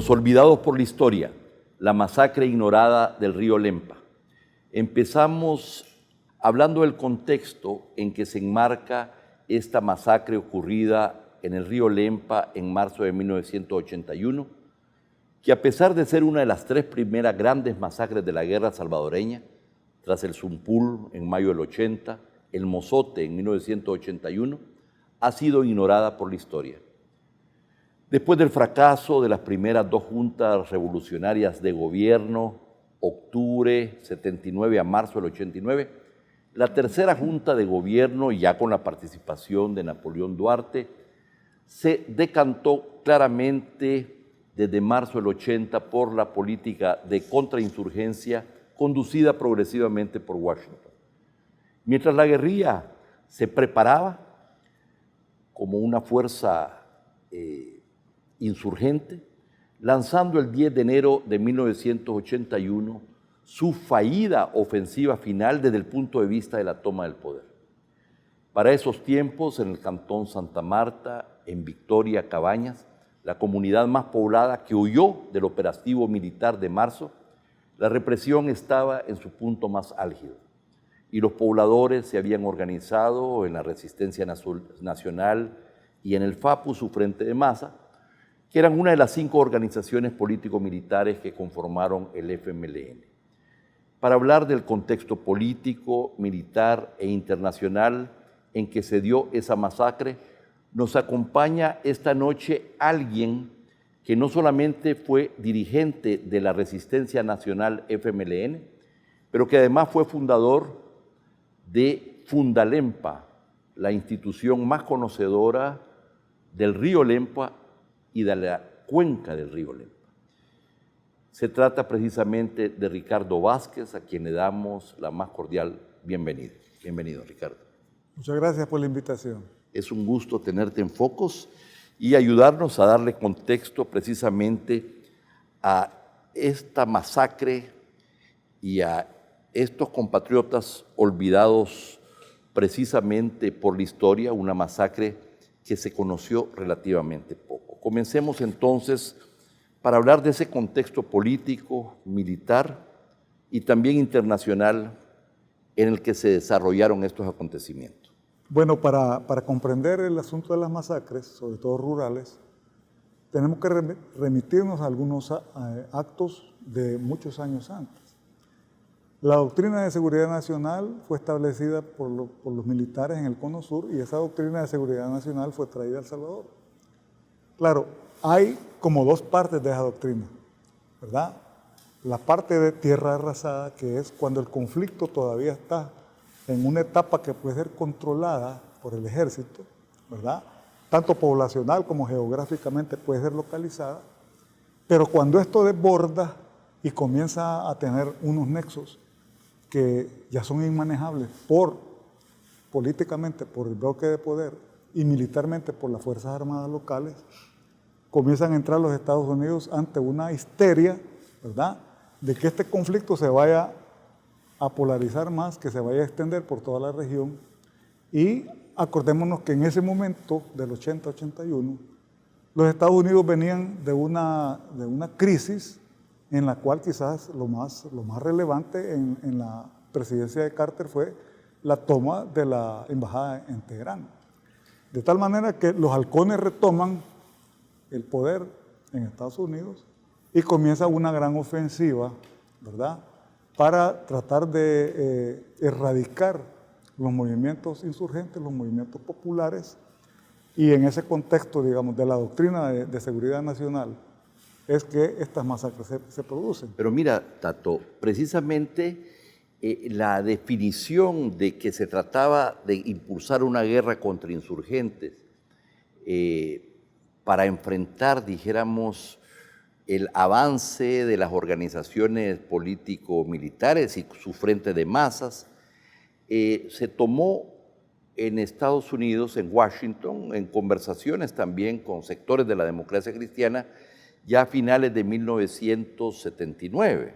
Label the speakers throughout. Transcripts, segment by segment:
Speaker 1: Los olvidados por la historia, la masacre ignorada del río Lempa. Empezamos hablando del contexto en que se enmarca esta masacre ocurrida en el río Lempa en marzo de 1981, que a pesar de ser una de las 3 primeras grandes masacres de la guerra salvadoreña, tras el Zumpul en mayo del 80, el Mozote en 1981, ha sido ignorada por la historia. Después del fracaso de las primeras 2 juntas revolucionarias de gobierno, octubre 79 a marzo del 89, la tercera junta de gobierno, ya con la participación de Napoleón Duarte, se decantó claramente desde marzo del 80 por la política de contrainsurgencia conducida progresivamente por Washington. Mientras la guerrilla se preparaba como una fuerza insurgente, lanzando el 10 de enero de 1981 su fallida ofensiva final desde el punto de vista de la toma del poder. Para esos tiempos, en el cantón Santa Marta, en Victoria, Cabañas, la comunidad más poblada que huyó del operativo militar de marzo, la represión estaba en su punto más álgido y los pobladores se habían organizado en la Resistencia Nacional y en el FAPU, su Frente de Masa, que eran una de las 5 organizaciones político-militares que conformaron el FMLN. Para hablar del contexto político, militar e internacional en que se dio esa masacre, nos acompaña esta noche alguien que no solamente fue dirigente de la Resistencia Nacional FMLN, pero que además fue fundador de Fundalempa, la institución más conocedora del río Lempa y de la cuenca del río Lempa. Se trata precisamente de Ricardo Vázquez, a quien le damos la más cordial bienvenida. Bienvenido, Ricardo.
Speaker 2: Muchas gracias por la invitación.
Speaker 1: Es un gusto tenerte en Focos y ayudarnos a darle contexto precisamente a esta masacre y a estos compatriotas olvidados precisamente por la historia, una masacre que se conoció relativamente poco. Comencemos entonces para hablar de ese contexto político, militar y también internacional en el que se desarrollaron estos acontecimientos.
Speaker 2: Bueno, para comprender el asunto de las masacres, sobre todo rurales, tenemos que remitirnos a algunos actos de muchos años antes. La doctrina de seguridad nacional fue establecida por los militares en el Cono Sur y esa doctrina de seguridad nacional fue traída a El Salvador. Claro, hay como 2 partes de esa doctrina, ¿verdad? La parte de tierra arrasada, que es cuando el conflicto todavía está en una etapa que puede ser controlada por el ejército, ¿verdad? Tanto poblacional como geográficamente puede ser localizada, pero cuando esto desborda y comienza a tener unos nexos que ya son inmanejables políticamente por el bloque de poder y militarmente por las Fuerzas Armadas locales, comienzan a entrar los Estados Unidos ante una histeria, ¿verdad?, de que este conflicto se vaya a polarizar más, que se vaya a extender por toda la región. Y acordémonos que en ese momento, del 80-81, los Estados Unidos venían de una crisis en la cual quizás lo más relevante en la presidencia de Carter fue la toma de la embajada en Teherán. De tal manera que los halcones retoman el poder en Estados Unidos y comienza una gran ofensiva, ¿verdad?, para tratar de erradicar los movimientos insurgentes, los movimientos populares, y en ese contexto, digamos, de la doctrina de seguridad nacional, es que estas masacres se producen.
Speaker 1: Pero mira, Tato, precisamente la definición de que se trataba de impulsar una guerra contra insurgentes para enfrentar, dijéramos, el avance de las organizaciones político-militares y su frente de masas, se tomó en Estados Unidos, en Washington, en conversaciones también con sectores de la democracia cristiana, ya a finales de 1979.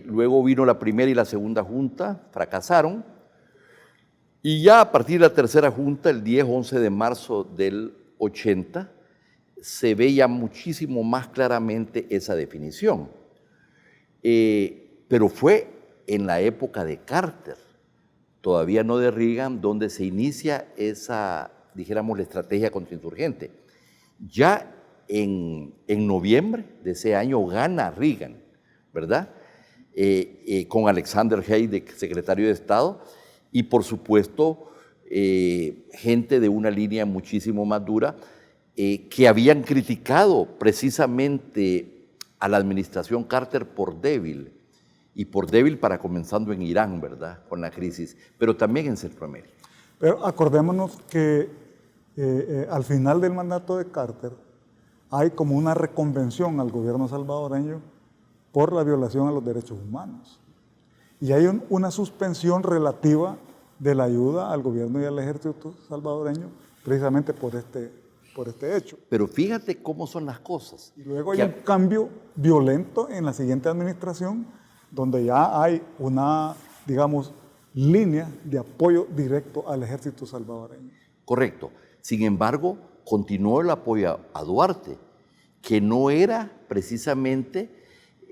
Speaker 1: Luego vino la primera y la segunda junta, fracasaron, y ya a partir de la tercera junta, el 10-11 de marzo del 80, se ve ya muchísimo más claramente esa definición. Pero fue en la época de Carter, todavía no de Reagan, donde se inicia esa, dijéramos, la estrategia contrainsurgente. Ya en noviembre de ese año gana Reagan, ¿verdad? Con Alexander Haig, secretario de Estado, y por supuesto gente de una línea muchísimo más dura que habían criticado precisamente a la administración Carter por débil, y por débil para comenzando en Irán, ¿verdad?, con la crisis, pero también en Centroamérica.
Speaker 2: Pero acordémonos que al final del mandato de Carter hay como una reconvención al gobierno salvadoreño por la violación a los derechos humanos. Y hay una suspensión relativa de la ayuda al gobierno y al ejército salvadoreño precisamente por este hecho.
Speaker 1: Pero fíjate cómo son las cosas.
Speaker 2: Y luego hay un cambio violento en la siguiente administración, donde ya hay una, digamos, línea de apoyo directo al ejército salvadoreño.
Speaker 1: Correcto. Sin embargo, continuó el apoyo a Duarte, que no era precisamente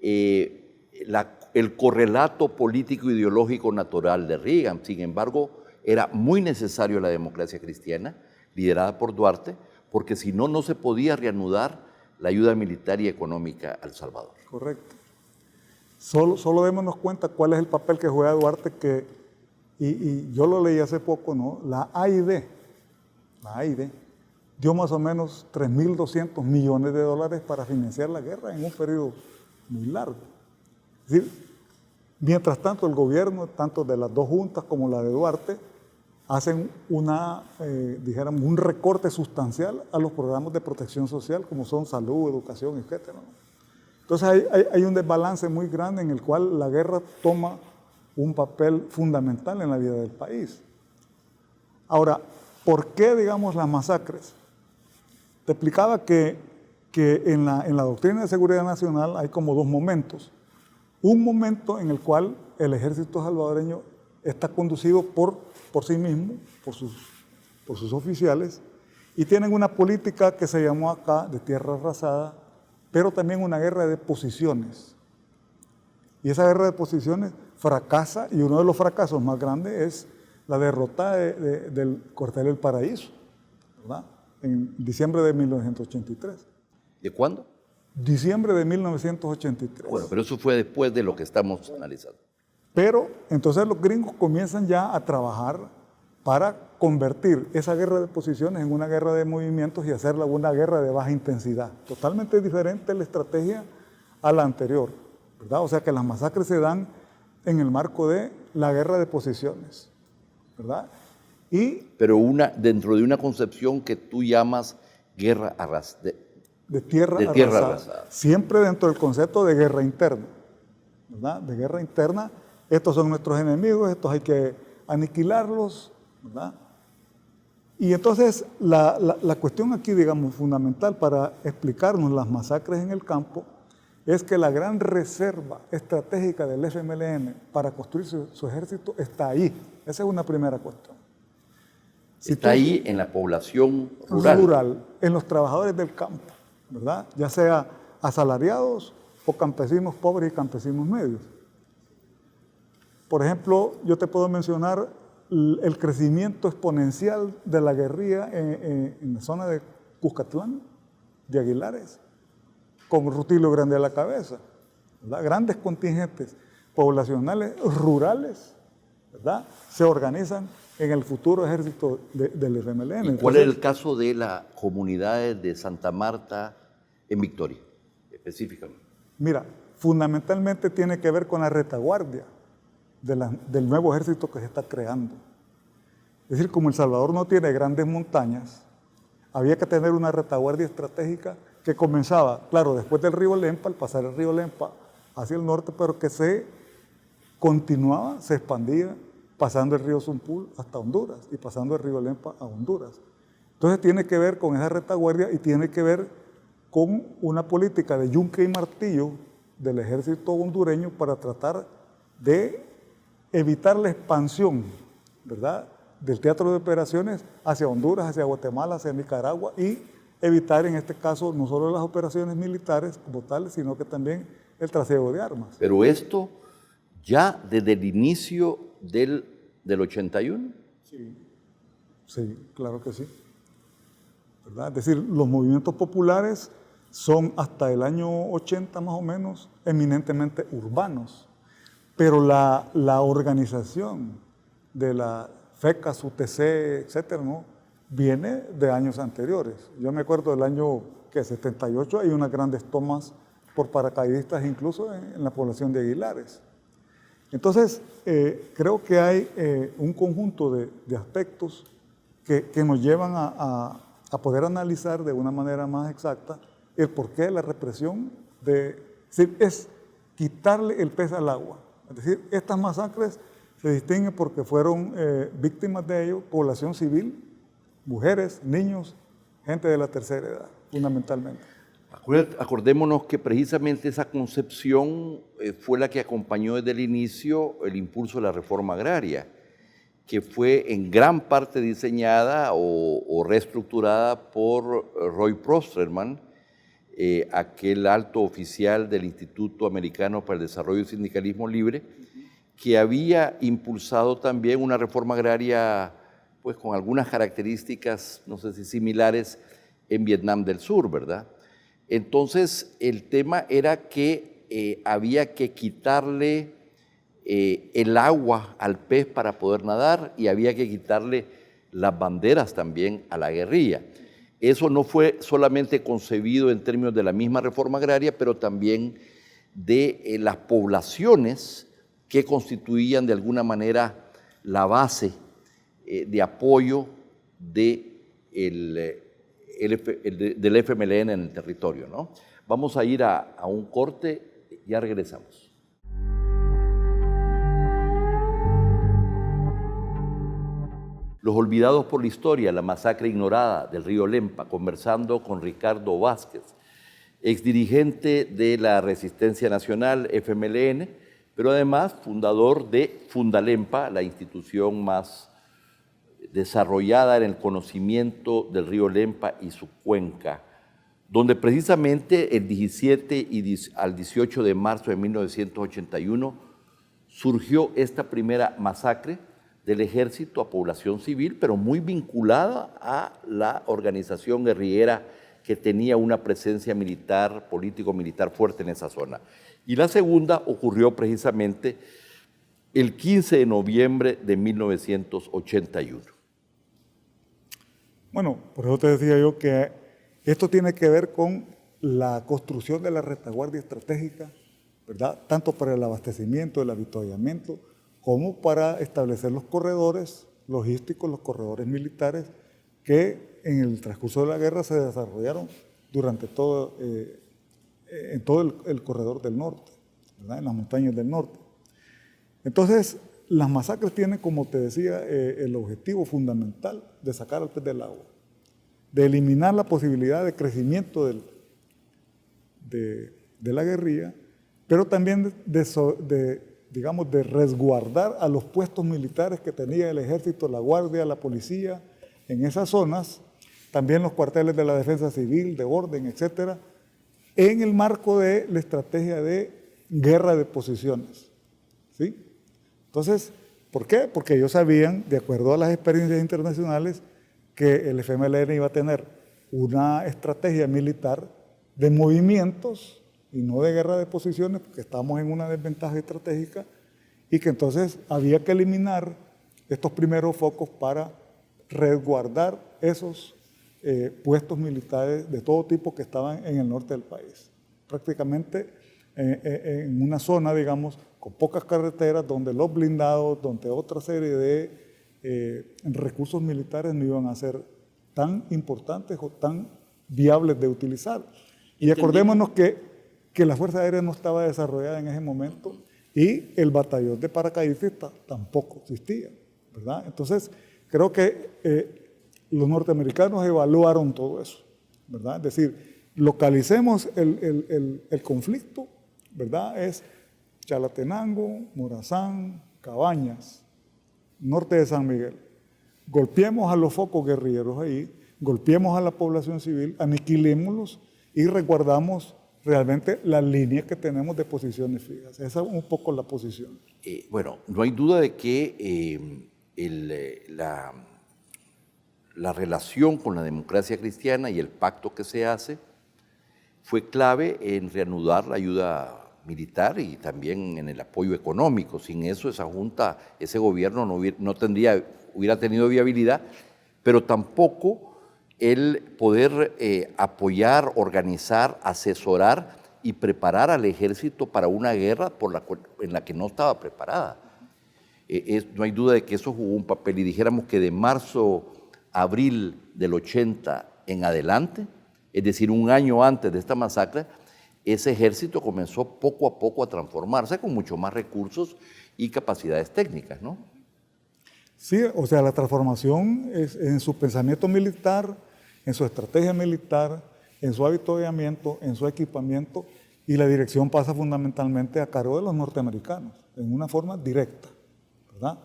Speaker 1: el correlato político ideológico natural de Reagan. Sin embargo, era muy necesario la democracia cristiana, liderada por Duarte, porque si no, no se podía reanudar la ayuda militar y económica a El Salvador.
Speaker 2: Correcto. Solo démonos cuenta cuál es el papel que juega Duarte, y yo lo leí hace poco, ¿no? La AID dio más o menos 3.200 millones de dólares para financiar la guerra en un periodo muy largo. Es decir, mientras tanto el gobierno, tanto de las dos juntas como la de Duarte, hacen dijéramos, un recorte sustancial a los programas de protección social, como son salud, educación, etc., ¿no? Entonces hay un desbalance muy grande en el cual la guerra toma un papel fundamental en la vida del país. Ahora, ¿por qué, digamos, las masacres? Te explicaba que en la doctrina de seguridad nacional hay como dos momentos. Un momento en el cual el ejército salvadoreño está conducido por sí mismo, por sus oficiales, y tienen una política que se llamó acá de tierra arrasada, pero también una guerra de posiciones. Y esa guerra de posiciones fracasa, y uno de los fracasos más grandes es la derrota del cuartel El Paraíso, ¿verdad?, en diciembre de 1983.
Speaker 1: ¿De cuándo?
Speaker 2: Diciembre de 1983.
Speaker 1: Bueno, pero eso fue después de lo que estamos analizando.
Speaker 2: Pero entonces los gringos comienzan ya a trabajar para convertir esa guerra de posiciones en una guerra de movimientos y hacerla una guerra de baja intensidad. Totalmente diferente la estrategia a la anterior, ¿verdad? O sea que las masacres se dan en el marco de la guerra de posiciones, ¿verdad?
Speaker 1: Pero dentro de una concepción que tú llamas guerra
Speaker 2: de tierra arrasada. Siempre dentro del concepto de guerra interna, ¿verdad? De guerra interna. Estos son nuestros enemigos, estos hay que aniquilarlos, ¿verdad? Y entonces la cuestión aquí, digamos, fundamental para explicarnos las masacres en el campo es que la gran reserva estratégica del FMLN para construir su ejército está ahí. Esa es una primera cuestión.
Speaker 1: Está ahí en la población rural.
Speaker 2: En los trabajadores del campo, ¿verdad? Ya sea asalariados o campesinos pobres y campesinos medios. Por ejemplo, yo te puedo mencionar el crecimiento exponencial de la guerrilla en la zona de Cuscatlán, de Aguilares, con Rutilio Grande a la cabeza, ¿verdad? Grandes contingentes poblacionales rurales, ¿verdad?, se organizan en el futuro ejército del FMLN.
Speaker 1: ¿Y cuál es el caso de las comunidades de Santa Marta en Victoria, específicamente?
Speaker 2: Mira, fundamentalmente tiene que ver con la retaguardia del nuevo ejército que se está creando. Es decir, como El Salvador no tiene grandes montañas, había que tener una retaguardia estratégica que comenzaba, claro, después del río Lempa, al pasar el río Lempa hacia el norte, pero que se continuaba, se expandía, pasando el río Zumpul hasta Honduras y pasando el río Lempa a Honduras. Entonces tiene que ver con esa retaguardia y tiene que ver con una política de yunque y martillo del ejército hondureño para tratar de evitar la expansión, ¿verdad?, del teatro de operaciones hacia Honduras, hacia Guatemala, hacia Nicaragua y evitar en este caso no solo las operaciones militares como tales, sino que también el trasiego de armas.
Speaker 1: Pero esto ya desde el inicio del 81.
Speaker 2: Sí, claro que sí. ¿Verdad? Es decir, los movimientos populares son hasta el año 80 más o menos eminentemente urbanos, pero la organización de la FECAS, UTC, etcétera, ¿no?, viene de años anteriores. Yo me acuerdo del año 78, hay unas grandes tomas por paracaidistas incluso en la población de Aguilares. Entonces, creo que hay un conjunto de aspectos que nos llevan a poder analizar de una manera más exacta el porqué de la represión, es quitarle el pez al agua. Es decir, estas masacres se distinguen porque fueron víctimas de ello población civil, mujeres, niños, gente de la tercera edad, fundamentalmente.
Speaker 1: Acordémonos que precisamente esa concepción fue la que acompañó desde el inicio el impulso de la reforma agraria, que fue en gran parte diseñada o reestructurada por Roy Prosterman, aquel alto oficial del Instituto Americano para el Desarrollo y Sindicalismo Libre, que había impulsado también una reforma agraria pues con algunas características, no sé si similares, en Vietnam del Sur, ¿verdad? Entonces, el tema era que había que quitarle el agua al pez para poder nadar y había que quitarle las banderas también a la guerrilla. Eso no fue solamente concebido en términos de la misma reforma agraria, pero también de las poblaciones que constituían de alguna manera la base de apoyo del FMLN en el territorio, ¿no? Vamos a ir a un corte, ya regresamos. Los olvidados por la historia, la masacre ignorada del río Lempa, conversando con Ricardo Vázquez, exdirigente de la Resistencia Nacional, FMLN, pero además fundador de Fundalempa, la institución más desarrollada en el conocimiento del río Lempa y su cuenca, donde precisamente el 17 al 18 de marzo de 1981 surgió esta primera masacre del ejército a población civil, pero muy vinculada a la organización guerrillera que tenía una presencia militar, político-militar fuerte en esa zona. Y la segunda ocurrió precisamente el 15 de noviembre de 1981.
Speaker 2: Bueno, por eso te decía yo que esto tiene que ver con la construcción de la retaguardia estratégica, ¿verdad? Tanto para el abastecimiento, el avituallamiento, como para establecer los corredores logísticos, los corredores militares que en el transcurso de la guerra se desarrollaron durante todo, en todo el corredor del norte, ¿verdad? En las montañas del norte. Entonces, las masacres tienen, como te decía, el objetivo fundamental de sacar al pez del agua, de eliminar la posibilidad de crecimiento de la guerrilla, pero también digamos, de resguardar a los puestos militares que tenía el ejército, la guardia, la policía en esas zonas, también los cuarteles de la defensa civil, de orden, etcétera, en el marco de la estrategia de guerra de posiciones, ¿sí? Entonces, ¿por qué? Porque ellos sabían, de acuerdo a las experiencias internacionales, que el FMLN iba a tener una estrategia militar de movimientos y no de guerra de posiciones, porque estamos en una desventaja estratégica, y que entonces había que eliminar estos primeros focos para resguardar esos puestos militares de todo tipo que estaban en el norte del país. Prácticamente en una zona, digamos, con pocas carreteras, donde los blindados, donde otra serie de recursos militares no iban a ser tan importantes o tan viables de utilizar. Y acordémonos que la Fuerza Aérea no estaba desarrollada en ese momento y el batallón de paracaidistas tampoco existía, ¿verdad? Entonces, creo que los norteamericanos evaluaron todo eso, ¿verdad? Es decir, localicemos el conflicto, ¿verdad? Es Chalatenango, Morazán, Cabañas, norte de San Miguel. Golpeemos a los focos guerrilleros ahí, golpeemos a la población civil, aniquilémoslos y resguardamos realmente la línea que tenemos de posiciones fijas. Esa es un poco la posición.
Speaker 1: Bueno, no hay duda de que la relación con la democracia cristiana y el pacto que se hace fue clave en reanudar la ayuda militar y también en el apoyo económico. Sin eso, esa junta, ese gobierno hubiera tenido viabilidad, pero tampoco el poder apoyar, organizar, asesorar y preparar al ejército para una guerra en la que no estaba preparada. No hay duda de que eso jugó un papel, y dijéramos que de marzo a abril del 80 en adelante, es decir, un año antes de esta masacre, ese ejército comenzó poco a poco a transformarse con mucho más recursos y capacidades técnicas, ¿no?
Speaker 2: Sí, o sea, la transformación es en su pensamiento militar, en su estrategia militar, en su avituallamiento, en su equipamiento, y la dirección pasa fundamentalmente a cargo de los norteamericanos, en una forma directa, ¿verdad?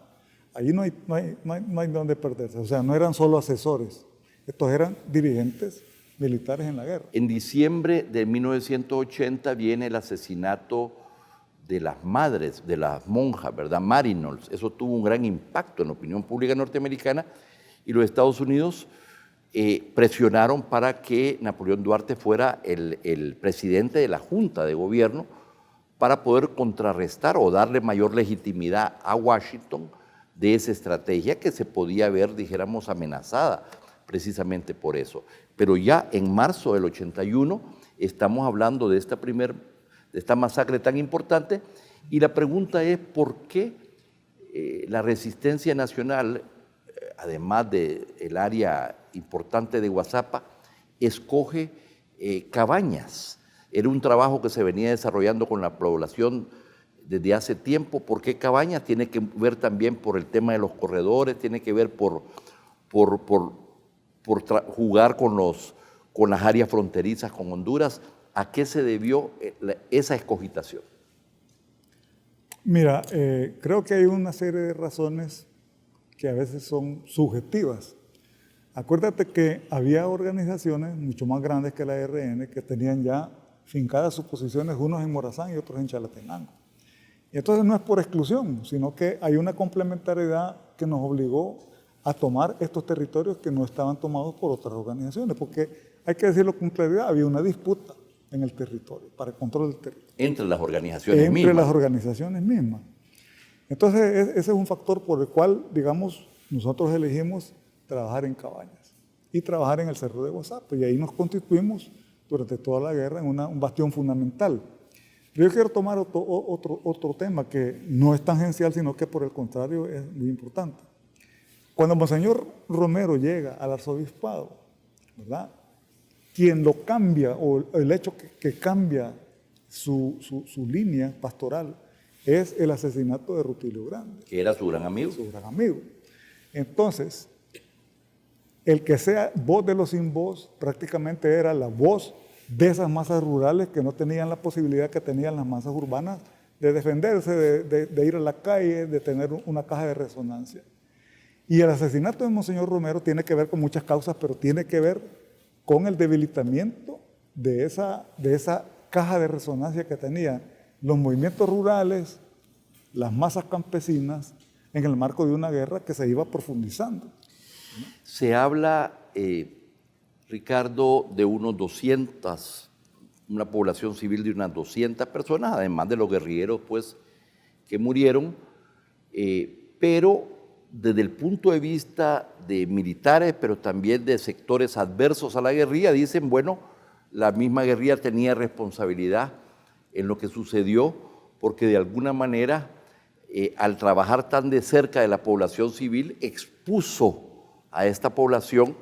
Speaker 2: Allí no hay dónde perderse, o sea, no eran solo asesores, estos eran dirigentes militares en la guerra.
Speaker 1: En diciembre de 1980 viene el asesinato de las madres, de las monjas, ¿verdad? Maryknoll. Eso tuvo un gran impacto en la opinión pública norteamericana, y los Estados Unidos presionaron para que Napoleón Duarte fuera el presidente de la Junta de Gobierno para poder contrarrestar o darle mayor legitimidad a Washington de esa estrategia que se podía ver, dijéramos, amenazada precisamente por eso. Pero ya en marzo del 81 estamos hablando de esta masacre tan importante, y la pregunta es por qué la resistencia nacional, además del área importante de Guazapa, escoge Cabañas. Era un trabajo que se venía desarrollando con la población desde hace tiempo. ¿Por qué Cabañas? Tiene que ver también por el tema de los corredores, tiene que ver por jugar con las áreas fronterizas con Honduras. ¿A qué se debió esa escogitación?
Speaker 2: Mira, creo que hay una serie de razones que a veces son subjetivas. Acuérdate que había organizaciones mucho más grandes que la RN que tenían ya fincadas sus posiciones, unos en Morazán y otros en Chalatenango. Y entonces no es por exclusión, sino que hay una complementariedad que nos obligó a tomar estos territorios que no estaban tomados por otras organizaciones, porque hay que decirlo con claridad, había una disputa en el territorio, para el control del territorio.
Speaker 1: Entre las organizaciones mismas.
Speaker 2: Entre las organizaciones mismas. Entonces, ese es un factor por el cual, digamos, nosotros elegimos trabajar en Cabañas y trabajar en el Cerro de Guazapa, y ahí nos constituimos durante toda la guerra en un bastión fundamental. Pero yo quiero tomar otro tema que no es tangencial, sino que por el contrario es muy importante. Cuando Monseñor Romero llega al arzobispado, ¿verdad?, quien lo cambia, o el hecho que cambia su línea pastoral, es el asesinato de Rutilio Grande.
Speaker 1: Que era su gran amigo.
Speaker 2: Su gran amigo. Entonces, el que sea voz de los sin voz, prácticamente era la voz de esas masas rurales que no tenían la posibilidad que tenían las masas urbanas de defenderse, de ir a la calle, de tener una caja de resonancia. Y el asesinato de Monseñor Romero tiene que ver con muchas causas, pero tiene que ver con el debilitamiento de esa caja de resonancia que tenían los movimientos rurales, las masas campesinas, en el marco de una guerra que se iba profundizando.
Speaker 1: Se habla, Ricardo, de una población civil de unas 200 personas, además de los guerrilleros pues, que murieron, pero desde el punto de vista de militares, pero también de sectores adversos a la guerrilla, dicen, bueno, la misma guerrilla tenía responsabilidad en lo que sucedió, porque de alguna manera, al trabajar tan de cerca de la población civil, expuso a esta población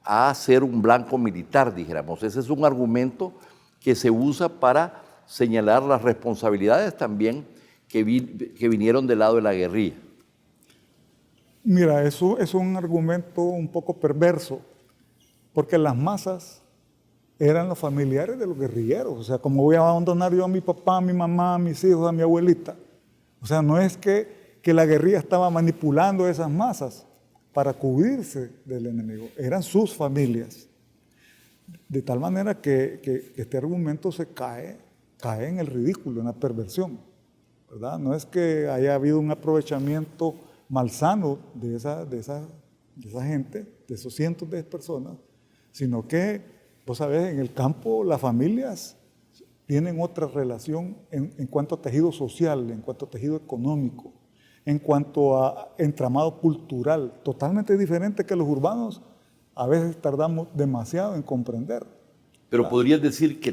Speaker 1: a ser un blanco militar, dijéramos. Ese es un argumento que se usa para señalar las responsabilidades también que vinieron del lado de la guerrilla.
Speaker 2: Mira, eso es un argumento un poco perverso, porque las masas eran los familiares de los guerrilleros. O sea, ¿cómo voy a abandonar yo a mi papá, a mi mamá, a mis hijos, a mi abuelita? O sea, no es que la guerrilla estaba manipulando esas masas. para cubrirse del enemigo, eran sus familias. De tal manera que este argumento se cae en el ridículo, en la perversión, ¿verdad? No es que haya habido un aprovechamiento malsano de esa gente, de esos cientos de personas, sino que, vos sabés, en el campo las familias tienen otra relación en cuanto a tejido social, en cuanto a tejido económico, en cuanto a entramado cultural, totalmente diferente que los urbanos. A veces tardamos demasiado en comprender.
Speaker 1: Pero podrías decir que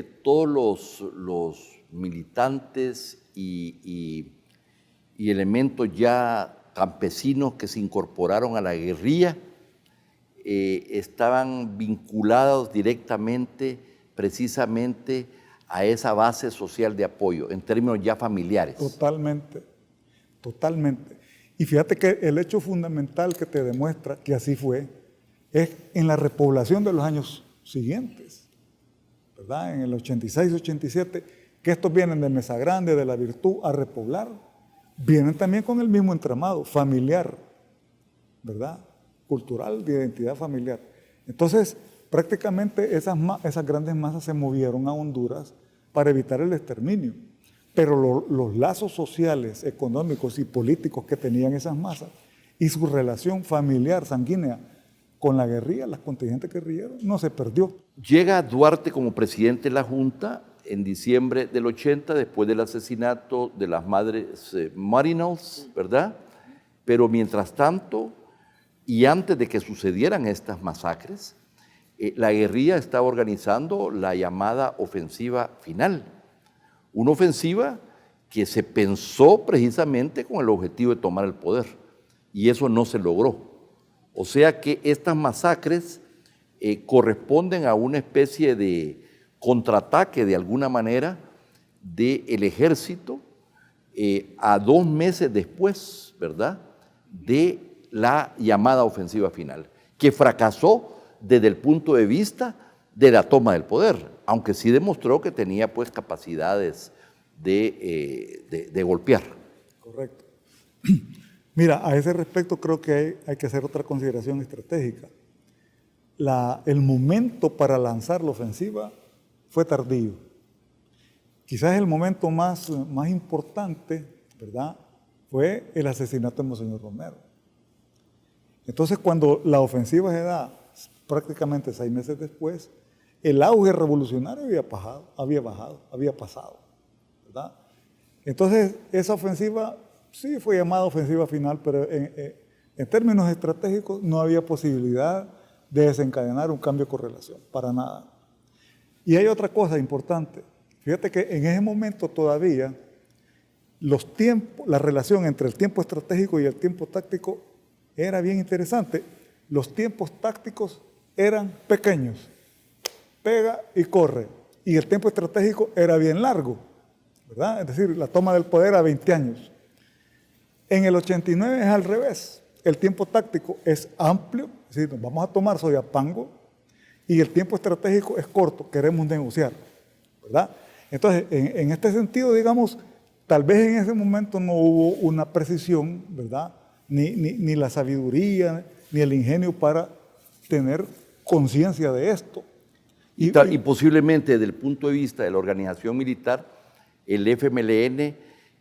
Speaker 1: todos los militantes y elementos ya campesinos que se incorporaron a la guerrilla estaban vinculados directamente, precisamente, a esa base social de apoyo, en términos ya familiares.
Speaker 2: Totalmente, totalmente. Y fíjate que el hecho fundamental que te demuestra que así fue, es en la repoblación de los años siguientes, ¿verdad? En el 86, 87, que estos vienen de Mesa Grande, de La Virtud, a repoblar, vienen también con el mismo entramado familiar, ¿verdad? Cultural, de identidad familiar. Entonces, prácticamente esas grandes masas se movieron a Honduras para evitar el exterminio. Pero los lazos sociales, económicos y políticos que tenían esas masas y su relación familiar, sanguínea, con la guerrilla, las contingentes guerrilleros, no se perdió.
Speaker 1: Llega Duarte como presidente de la Junta en diciembre del 80, después del asesinato de las madres Marynolds, ¿verdad? Pero mientras tanto, y antes de que sucedieran estas masacres, la guerrilla estaba organizando la llamada ofensiva final. Una ofensiva que se pensó precisamente con el objetivo de tomar el poder, y eso no se logró. O sea que estas masacres corresponden a una especie de contraataque, de alguna manera, del ejército a 2 meses después, ¿verdad?, de la llamada ofensiva final, que fracasó desde el punto de vista de la toma del poder, aunque sí demostró que tenía pues capacidades de golpear.
Speaker 2: Correcto. Mira, a ese respecto creo que hay que hacer otra consideración estratégica. El momento para lanzar la ofensiva fue tardío. Quizás el momento más importante, ¿verdad?, fue el asesinato de Monseñor Romero. Entonces, cuando la ofensiva se da prácticamente 6 meses después, el auge revolucionario había pasado, ¿verdad? Entonces, esa ofensiva sí fue llamada ofensiva final, pero en términos estratégicos no había posibilidad de desencadenar un cambio de correlación, para nada. Y hay otra cosa importante. Fíjate que en ese momento todavía la relación entre el tiempo estratégico y el tiempo táctico era bien interesante. Los tiempos tácticos eran pequeños, pega y corre, y el tiempo estratégico era bien largo, ¿verdad? Es decir, la toma del poder a 20 años. En el 89 es al revés. El tiempo táctico es amplio, es decir, nos vamos a tomar Soyapango, y el tiempo estratégico es corto, queremos negociar, ¿verdad? Entonces, en este sentido, digamos, tal vez en ese momento no hubo una precisión, ¿verdad?, ni la sabiduría, ni el ingenio para tener conciencia de esto.
Speaker 1: Y posiblemente desde el punto de vista de la organización militar, el FMLN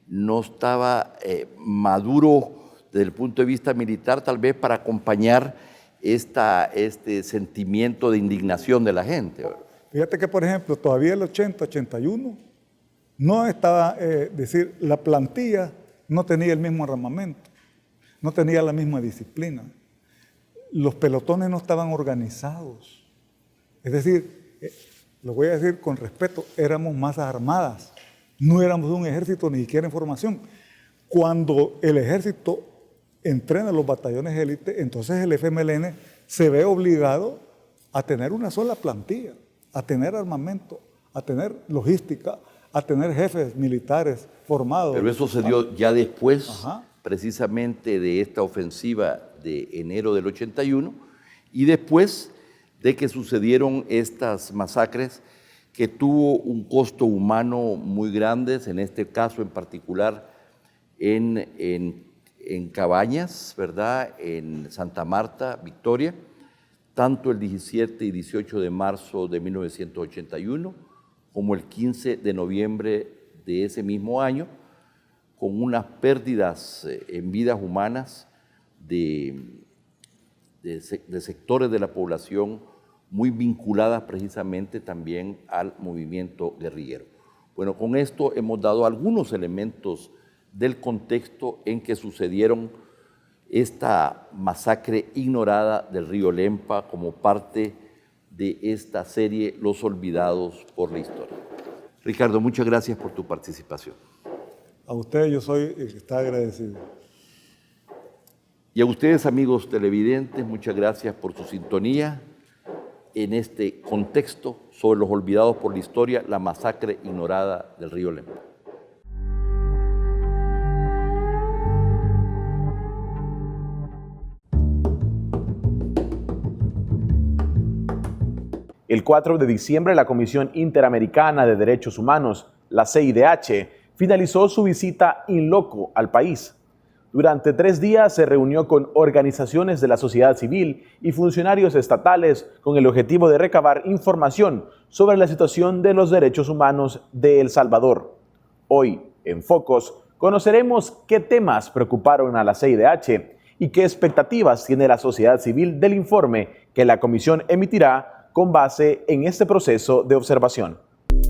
Speaker 1: no estaba maduro desde el punto de vista militar, tal vez para acompañar este sentimiento de indignación de la gente, ¿verdad?
Speaker 2: Fíjate que, por ejemplo, todavía el 80, 81, no estaba, decir, la plantilla no tenía el mismo armamento, no tenía la misma disciplina. Los pelotones no estaban organizados. Es decir, lo voy a decir con respeto, éramos masas armadas, no éramos un ejército ni siquiera en formación. Cuando el ejército entrena los batallones élite, entonces el FMLN se ve obligado a tener una sola plantilla, a tener armamento, a tener logística, a tener jefes militares formados.
Speaker 1: Pero eso se dio ya después, precisamente de esta ofensiva de enero del 81, y después de que sucedieron estas masacres que tuvo un costo humano muy grande, en este caso en particular en en Cabañas, ¿verdad? En Santa Marta, Victoria, tanto el 17 y 18 de marzo de 1981 como el 15 de noviembre de ese mismo año, con unas pérdidas en vidas humanas de sectores de la población muy vinculadas precisamente también al movimiento guerrillero. Bueno, con esto hemos dado algunos elementos del contexto en que sucedieron esta masacre ignorada del río Lempa como parte de esta serie Los Olvidados por la Historia. Ricardo, muchas gracias por tu participación.
Speaker 2: A ustedes yo soy el que está agradecido.
Speaker 1: Y a ustedes, amigos televidentes, muchas gracias por su sintonía en este contexto sobre los olvidados por la historia, la masacre ignorada del río Lempa.
Speaker 3: El 4 de diciembre, la Comisión Interamericana de Derechos Humanos, la CIDH, finalizó su visita in loco al país. Durante 3 días se reunió con organizaciones de la sociedad civil y funcionarios estatales con el objetivo de recabar información sobre la situación de los derechos humanos de El Salvador. Hoy, en Focos, conoceremos qué temas preocuparon a la CIDH y qué expectativas tiene la sociedad civil del informe que la comisión emitirá con base en este proceso de observación.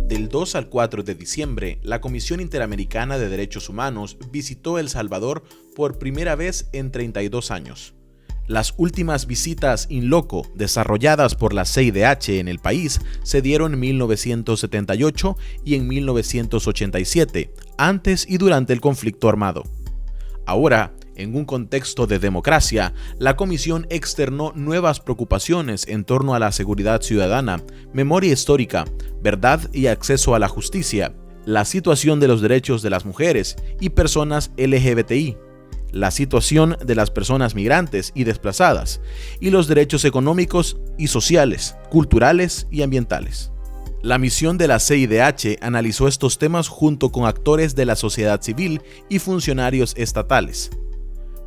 Speaker 4: Del 2 al 4 de diciembre, la Comisión Interamericana de Derechos Humanos visitó El Salvador por primera vez en 32 años. Las últimas visitas in loco desarrolladas por la CIDH en el país se dieron en 1978 y en 1987, antes y durante el conflicto armado. Ahora, en un contexto de democracia, la Comisión externó nuevas preocupaciones en torno a la seguridad ciudadana, memoria histórica, verdad y acceso a la justicia, la situación de los derechos de las mujeres y personas LGBTI, la situación de las personas migrantes y desplazadas, y los derechos económicos y sociales, culturales y ambientales. La misión de la CIDH analizó estos temas junto con actores de la sociedad civil y funcionarios estatales.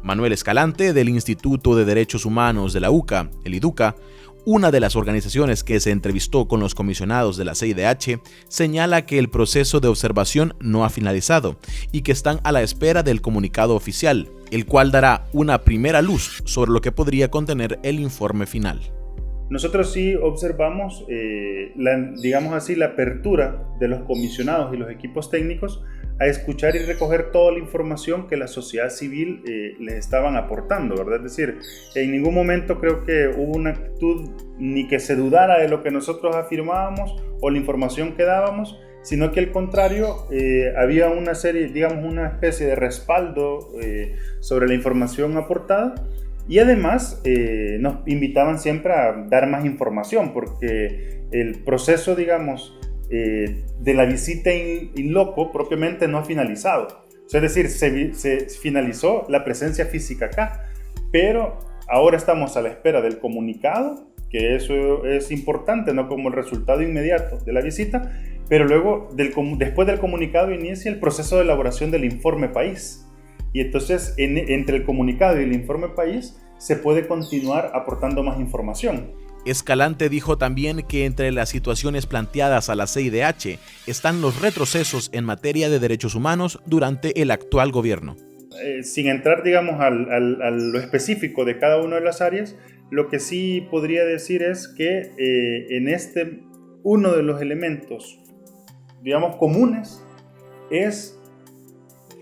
Speaker 4: Manuel Escalante, del Instituto de Derechos Humanos de la UCA, el IDUCA, una de las organizaciones que se entrevistó con los comisionados de la CIDH, señala que el proceso de observación no ha finalizado y que están a la espera del comunicado oficial, el cual dará una primera luz sobre lo que podría contener el informe final.
Speaker 5: Nosotros sí observamos, digamos así, la apertura de los comisionados y los equipos técnicos a escuchar y recoger toda la información que la sociedad civil les estaban aportando, ¿verdad? Es decir, en ningún momento creo que hubo una actitud ni que se dudara de lo que nosotros afirmábamos o la información que dábamos, sino que al contrario, había una serie, digamos, una especie de respaldo sobre la información aportada. Y además nos invitaban siempre a dar más información, porque el proceso, digamos, de la visita in loco propiamente no ha finalizado. O sea, es decir, se finalizó la presencia física acá, pero ahora estamos a la espera del comunicado, que eso es importante, no como el resultado inmediato de la visita, pero luego, después del comunicado, inicia el proceso de elaboración del informe país. Y entonces, entre el comunicado y el informe país, se puede continuar aportando más información.
Speaker 4: Escalante dijo también que entre las situaciones planteadas a la CIDH están los retrocesos en materia de derechos humanos durante el actual gobierno.
Speaker 5: Sin entrar, digamos, a lo específico de cada una de las áreas, lo que sí podría decir es que uno de los elementos, digamos, comunes es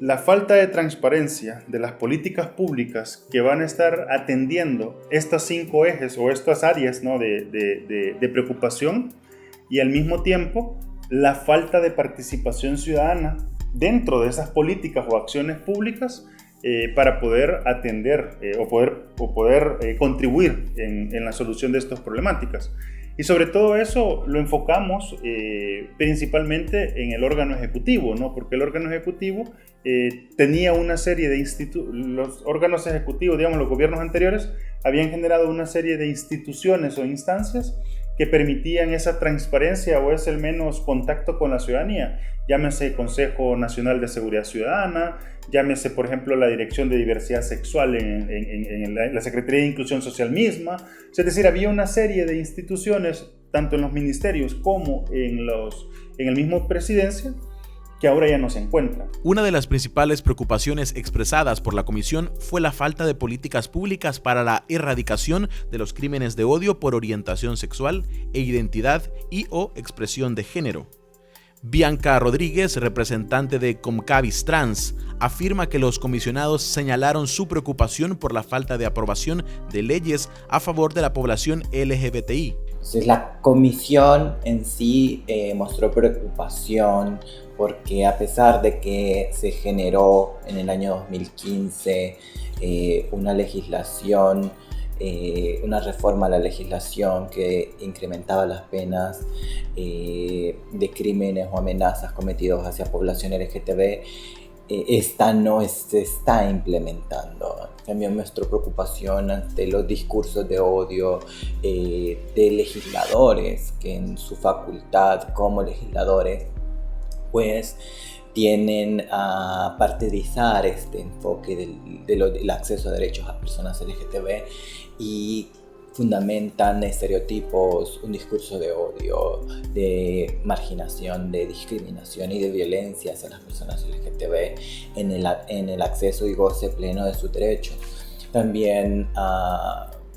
Speaker 5: la falta de transparencia de las políticas públicas que van a estar atendiendo estos 5 ejes o estas áreas, ¿no?, de preocupación, y al mismo tiempo la falta de participación ciudadana dentro de esas políticas o acciones públicas para poder atender o poder contribuir en la solución de estas problemáticas. Y sobre todo eso lo enfocamos principalmente en el órgano ejecutivo, ¿no? Porque el órgano ejecutivo tenía una serie de los órganos ejecutivos, digamos, los gobiernos anteriores, habían generado una serie de instituciones o instancias que permitían esa transparencia o ese al menos contacto con la ciudadanía. Llámese Consejo Nacional de Seguridad Ciudadana, llámese, por ejemplo, la Dirección de Diversidad Sexual en la Secretaría de Inclusión Social misma. Es decir, había una serie de instituciones, tanto en los ministerios como en el mismo presidencia, que ahora ya no se encuentran.
Speaker 4: Una de las principales preocupaciones expresadas por la comisión fue la falta de políticas públicas para la erradicación de los crímenes de odio por orientación sexual e identidad o expresión de género. Bianca Rodríguez, representante de Comcavis Trans, afirma que los comisionados señalaron su preocupación por la falta de aprobación de leyes a favor de la población LGBTI.
Speaker 6: Entonces, la comisión en sí mostró preocupación porque a pesar de que se generó en el año 2015 una legislación, una reforma a la legislación que incrementaba las penas de crímenes o amenazas cometidos hacia población LGTB, esta no se está implementando. También nuestra preocupación ante los discursos de odio de legisladores que en su facultad como legisladores pues tienen a partidizar este enfoque del acceso a derechos a personas LGTB y fundamentan estereotipos, un discurso de odio, de marginación, de discriminación y de violencia hacia las personas LGTB en el acceso y goce pleno de sus derechos. También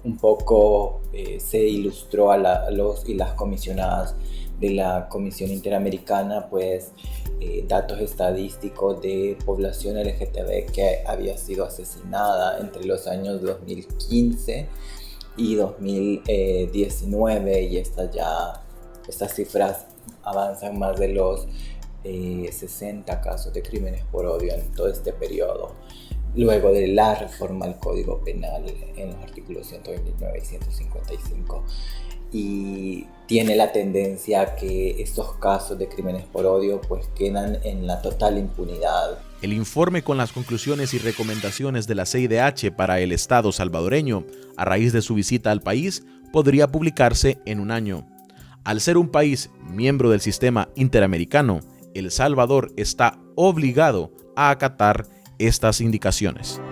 Speaker 6: un poco se ilustró a los y las comisionadas de la Comisión Interamericana, pues datos estadísticos de población LGTB que había sido asesinada entre los años 2015 y 2019, y estas cifras avanzan más de los 60 casos de crímenes por odio en todo este periodo, luego de la reforma al Código Penal en los artículos 129 y 155. Y tiene la tendencia a que estos casos de crímenes por odio pues quedan en la total impunidad.
Speaker 4: El informe con las conclusiones y recomendaciones de la CIDH para el Estado salvadoreño a raíz de su visita al país podría publicarse en un año. Al ser un país miembro del sistema interamericano, El Salvador está obligado a acatar estas indicaciones.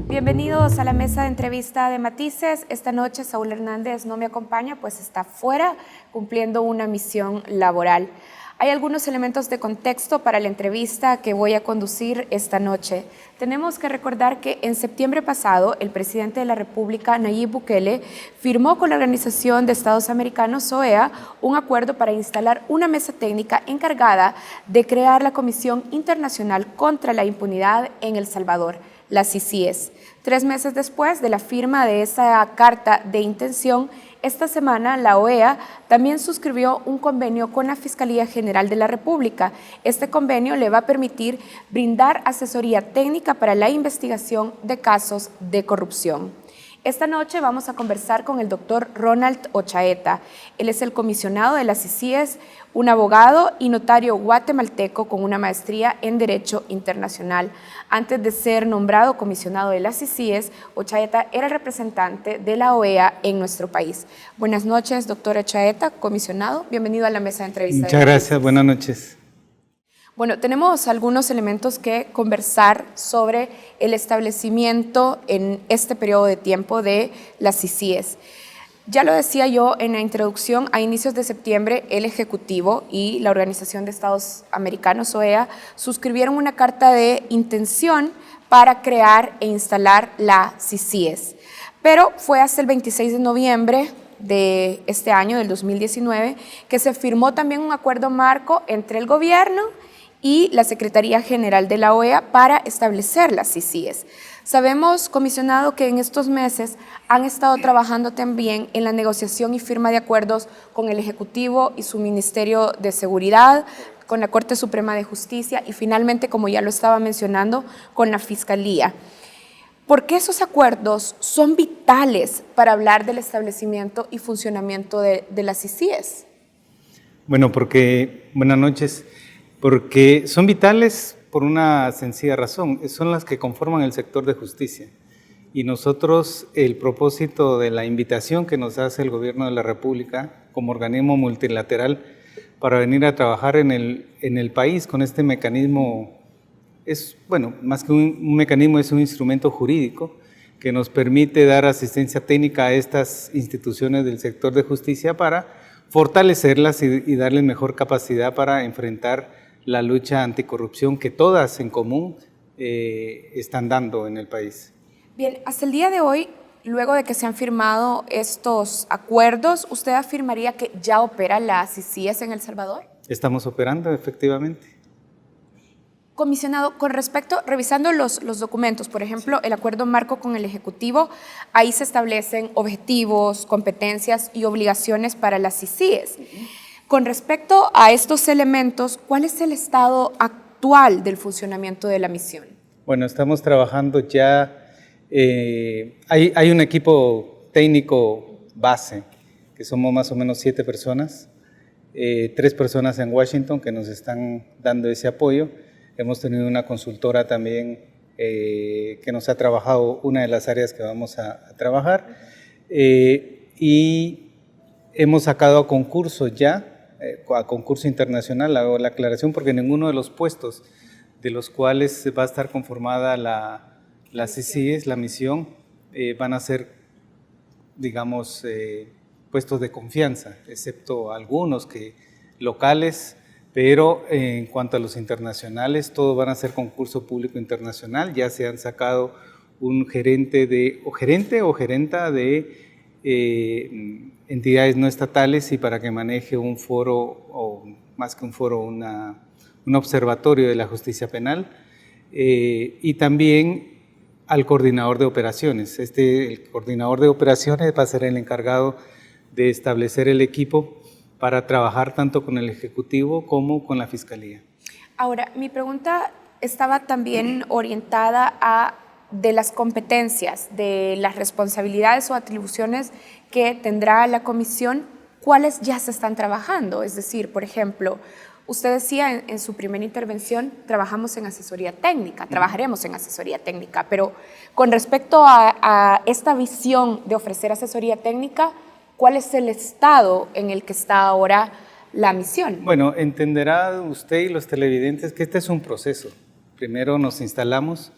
Speaker 7: Bienvenidos a la mesa de entrevista de Matices. Esta noche Saúl Hernández no me acompaña, pues está fuera cumpliendo una misión laboral. Hay algunos elementos de contexto para la entrevista que voy a conducir esta noche. Tenemos que recordar que en septiembre pasado el presidente de la República, Nayib Bukele, firmó con la Organización de Estados Americanos, OEA, un acuerdo para instalar una mesa técnica encargada de crear la Comisión Internacional contra la Impunidad en El Salvador, la CICIES. 3 meses después de la firma de esa carta de intención, esta semana la OEA también suscribió un convenio con la Fiscalía General de la República. Este convenio le va a permitir brindar asesoría técnica para la investigación de casos de corrupción. Esta noche vamos a conversar con el doctor Ronald Ochaeta. Él es el comisionado de la CICIES, un abogado y notario guatemalteco con una maestría en Derecho Internacional. Antes de ser nombrado comisionado de la CICIES, Ochaeta era el representante de la OEA en nuestro país. Buenas noches, doctor Ochaeta, comisionado. Bienvenido a la mesa de entrevista.
Speaker 8: Muchas gracias, buenas noches.
Speaker 7: Bueno, tenemos algunos elementos que conversar sobre el establecimiento en este periodo de tiempo de las CICIES. Ya lo decía yo en la introducción, a inicios de septiembre el Ejecutivo y la Organización de Estados Americanos, OEA, suscribieron una carta de intención para crear e instalar la CICIES. Pero fue hasta el 26 de noviembre de este año, del 2019, que se firmó también un acuerdo marco entre el gobierno y la Secretaría General de la OEA para establecer las CICIES. Sabemos, comisionado, que en estos meses han estado trabajando también en la negociación y firma de acuerdos con el Ejecutivo y su Ministerio de Seguridad, con la Corte Suprema de Justicia y finalmente, como ya lo estaba mencionando, con la Fiscalía. ¿Por qué esos acuerdos son vitales para hablar del establecimiento y funcionamiento de las CICIES?
Speaker 8: Bueno, buenas noches, porque son vitales por una sencilla razón, son las que conforman el sector de justicia. Y nosotros, el propósito de la invitación que nos hace el Gobierno de la República como organismo multilateral para venir a trabajar en el país con este mecanismo, más que un mecanismo, es un instrumento jurídico que nos permite dar asistencia técnica a estas instituciones del sector de justicia para fortalecerlas y darles mejor capacidad para enfrentar la lucha anticorrupción que todas en común están dando en el país.
Speaker 7: Bien, hasta el día de hoy, luego de que se han firmado estos acuerdos, ¿usted afirmaría que ya opera la CICIES en El Salvador?
Speaker 8: Estamos operando, efectivamente.
Speaker 7: Comisionado, con respecto, revisando los documentos, por ejemplo, el acuerdo marco con el Ejecutivo, ahí se establecen objetivos, competencias y obligaciones para las CICIES. Con respecto a estos elementos, ¿cuál es el estado actual del funcionamiento de la misión?
Speaker 8: Bueno, estamos trabajando ya, hay un equipo técnico base, que somos más o menos 7 personas, 3 personas en Washington que nos están dando ese apoyo. Hemos tenido una consultora también que nos ha trabajado una de las áreas que vamos a trabajar y hemos sacado a concurso ya, a concurso internacional, hago la aclaración porque ninguno de los puestos de los cuales va a estar conformada la CICIES, la misión, van a ser, digamos, puestos de confianza, excepto algunos locales. Pero en cuanto a los internacionales, todos van a ser concurso público internacional. Ya se han sacado un gerente o gerenta de entidades no estatales y para que maneje un foro, o más que un foro, un observatorio de la justicia penal. Y también al coordinador de operaciones. El coordinador de operaciones va a ser el encargado de establecer el equipo para trabajar tanto con el Ejecutivo como con la Fiscalía.
Speaker 7: Ahora, mi pregunta estaba también orientada de las competencias, de las responsabilidades o atribuciones que tendrá la comisión, ¿cuáles ya se están trabajando? Es decir, por ejemplo, usted decía en su primera intervención, trabajamos en asesoría técnica, trabajaremos en asesoría técnica, pero con respecto a esta visión de ofrecer asesoría técnica, ¿cuál es el estado en el que está ahora la misión?
Speaker 8: Bueno, entenderá usted y los televidentes que este es un proceso. Primero nos instalamos,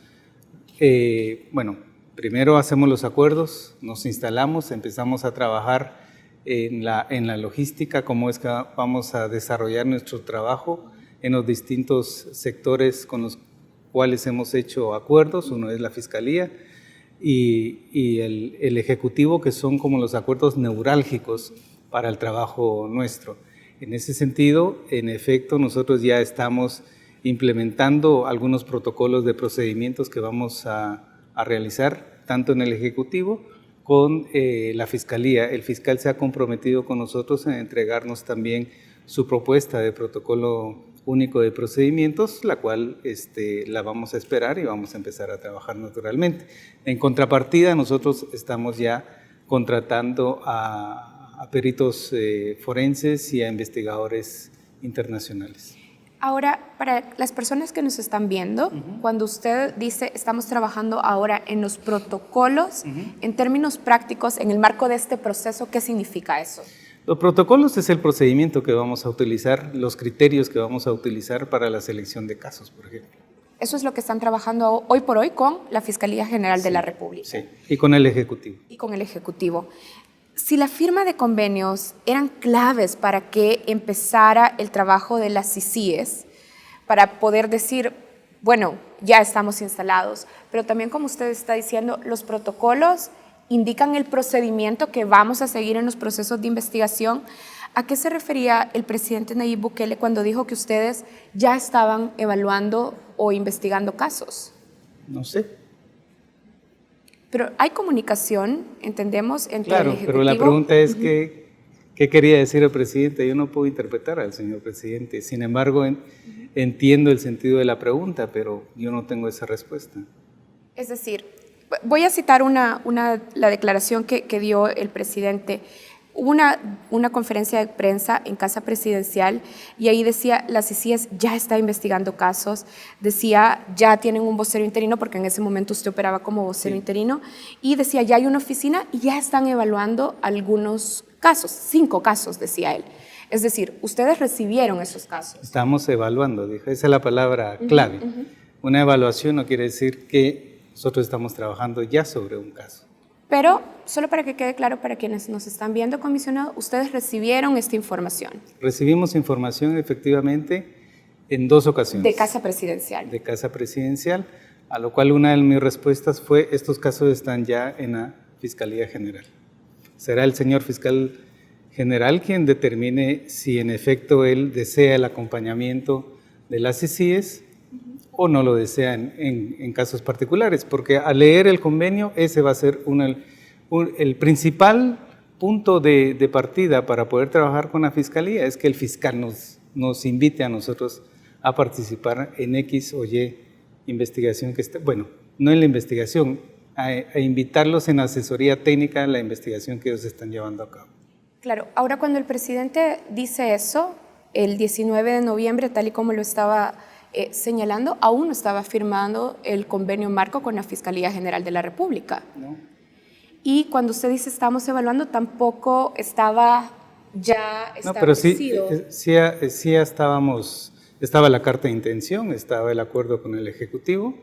Speaker 8: primero hacemos los acuerdos, nos instalamos, empezamos a trabajar en la logística, cómo es que vamos a desarrollar nuestro trabajo en los distintos sectores con los cuales hemos hecho acuerdos. Uno es la Fiscalía, y el Ejecutivo, que son como los acuerdos neurálgicos para el trabajo nuestro. En ese sentido, en efecto, nosotros ya estamos implementando algunos protocolos de procedimientos que vamos a realizar, tanto en el Ejecutivo con la Fiscalía. El fiscal se ha comprometido con nosotros en entregarnos también su propuesta de protocolo único de procedimientos, la cual la vamos a esperar y vamos a empezar a trabajar naturalmente. En contrapartida, nosotros estamos ya contratando a peritos forenses y a investigadores internacionales.
Speaker 7: Ahora, para las personas que nos están viendo, cuando usted dice estamos trabajando ahora en los protocolos, en términos prácticos, en el marco de este proceso, ¿qué significa eso?
Speaker 8: Los protocolos es el procedimiento que vamos a utilizar, los criterios que vamos a utilizar para la selección de casos, por ejemplo.
Speaker 7: Eso es lo que están trabajando hoy por hoy con la Fiscalía General de la República.
Speaker 8: Sí, y con el Ejecutivo.
Speaker 7: Y con el Ejecutivo. Si la firma de convenios eran claves para que empezara el trabajo de las CICIES, para poder decir, bueno, ya estamos instalados, pero también como usted está diciendo, los protocolos indican el procedimiento que vamos a seguir en los procesos de investigación. ¿A qué se refería el presidente Nayib Bukele cuando dijo que ustedes ya estaban evaluando o investigando casos?
Speaker 8: No sé.
Speaker 7: Pero hay comunicación, entendemos, entre
Speaker 8: el Ejecutivo. Claro, pero la pregunta es ¿qué quería decir el presidente? Yo no puedo interpretar al señor presidente. Sin embargo, entiendo el sentido de la pregunta, pero yo no tengo esa respuesta.
Speaker 7: Es decir, Voy a citar la declaración que dio el presidente. Hubo una conferencia de prensa en Casa Presidencial y ahí decía, la CICIES ya está investigando casos, decía, ya tienen un vocero interino, porque en ese momento usted operaba como vocero interino, y decía, ya hay una oficina y ya están evaluando algunos casos, 5 casos, decía él. Es decir, ustedes recibieron esos casos.
Speaker 8: Estamos evaluando, dijo, esa es la palabra clave. Una evaluación no quiere decir que nosotros estamos trabajando ya sobre un caso.
Speaker 7: Pero, solo para que quede claro para quienes nos están viendo, comisionado, ustedes recibieron esta información.
Speaker 8: Recibimos información efectivamente en 2 ocasiones.
Speaker 7: De Casa Presidencial.
Speaker 8: De Casa Presidencial, a lo cual una de mis respuestas fue, estos casos están ya en la Fiscalía General. Será el señor fiscal general quien determine si en efecto él desea el acompañamiento de las CICIES o no lo desea en casos particulares, porque al leer el convenio ese va a ser el principal punto de partida para poder trabajar con la Fiscalía, es que el fiscal nos invite a nosotros a participar en X o Y investigación que esté, bueno, no en la investigación, a invitarlos en asesoría técnica en la investigación que ellos están llevando a cabo.
Speaker 7: Claro, ahora cuando el presidente dice eso, el 19 de noviembre, tal y como lo estaba señalando, aún no estaba firmando el convenio marco con la Fiscalía General de la República.
Speaker 8: ¿No?
Speaker 7: Y cuando usted dice estamos evaluando, tampoco estaba ya establecido.
Speaker 8: No, pero sí estaba la carta de intención, estaba el acuerdo con el Ejecutivo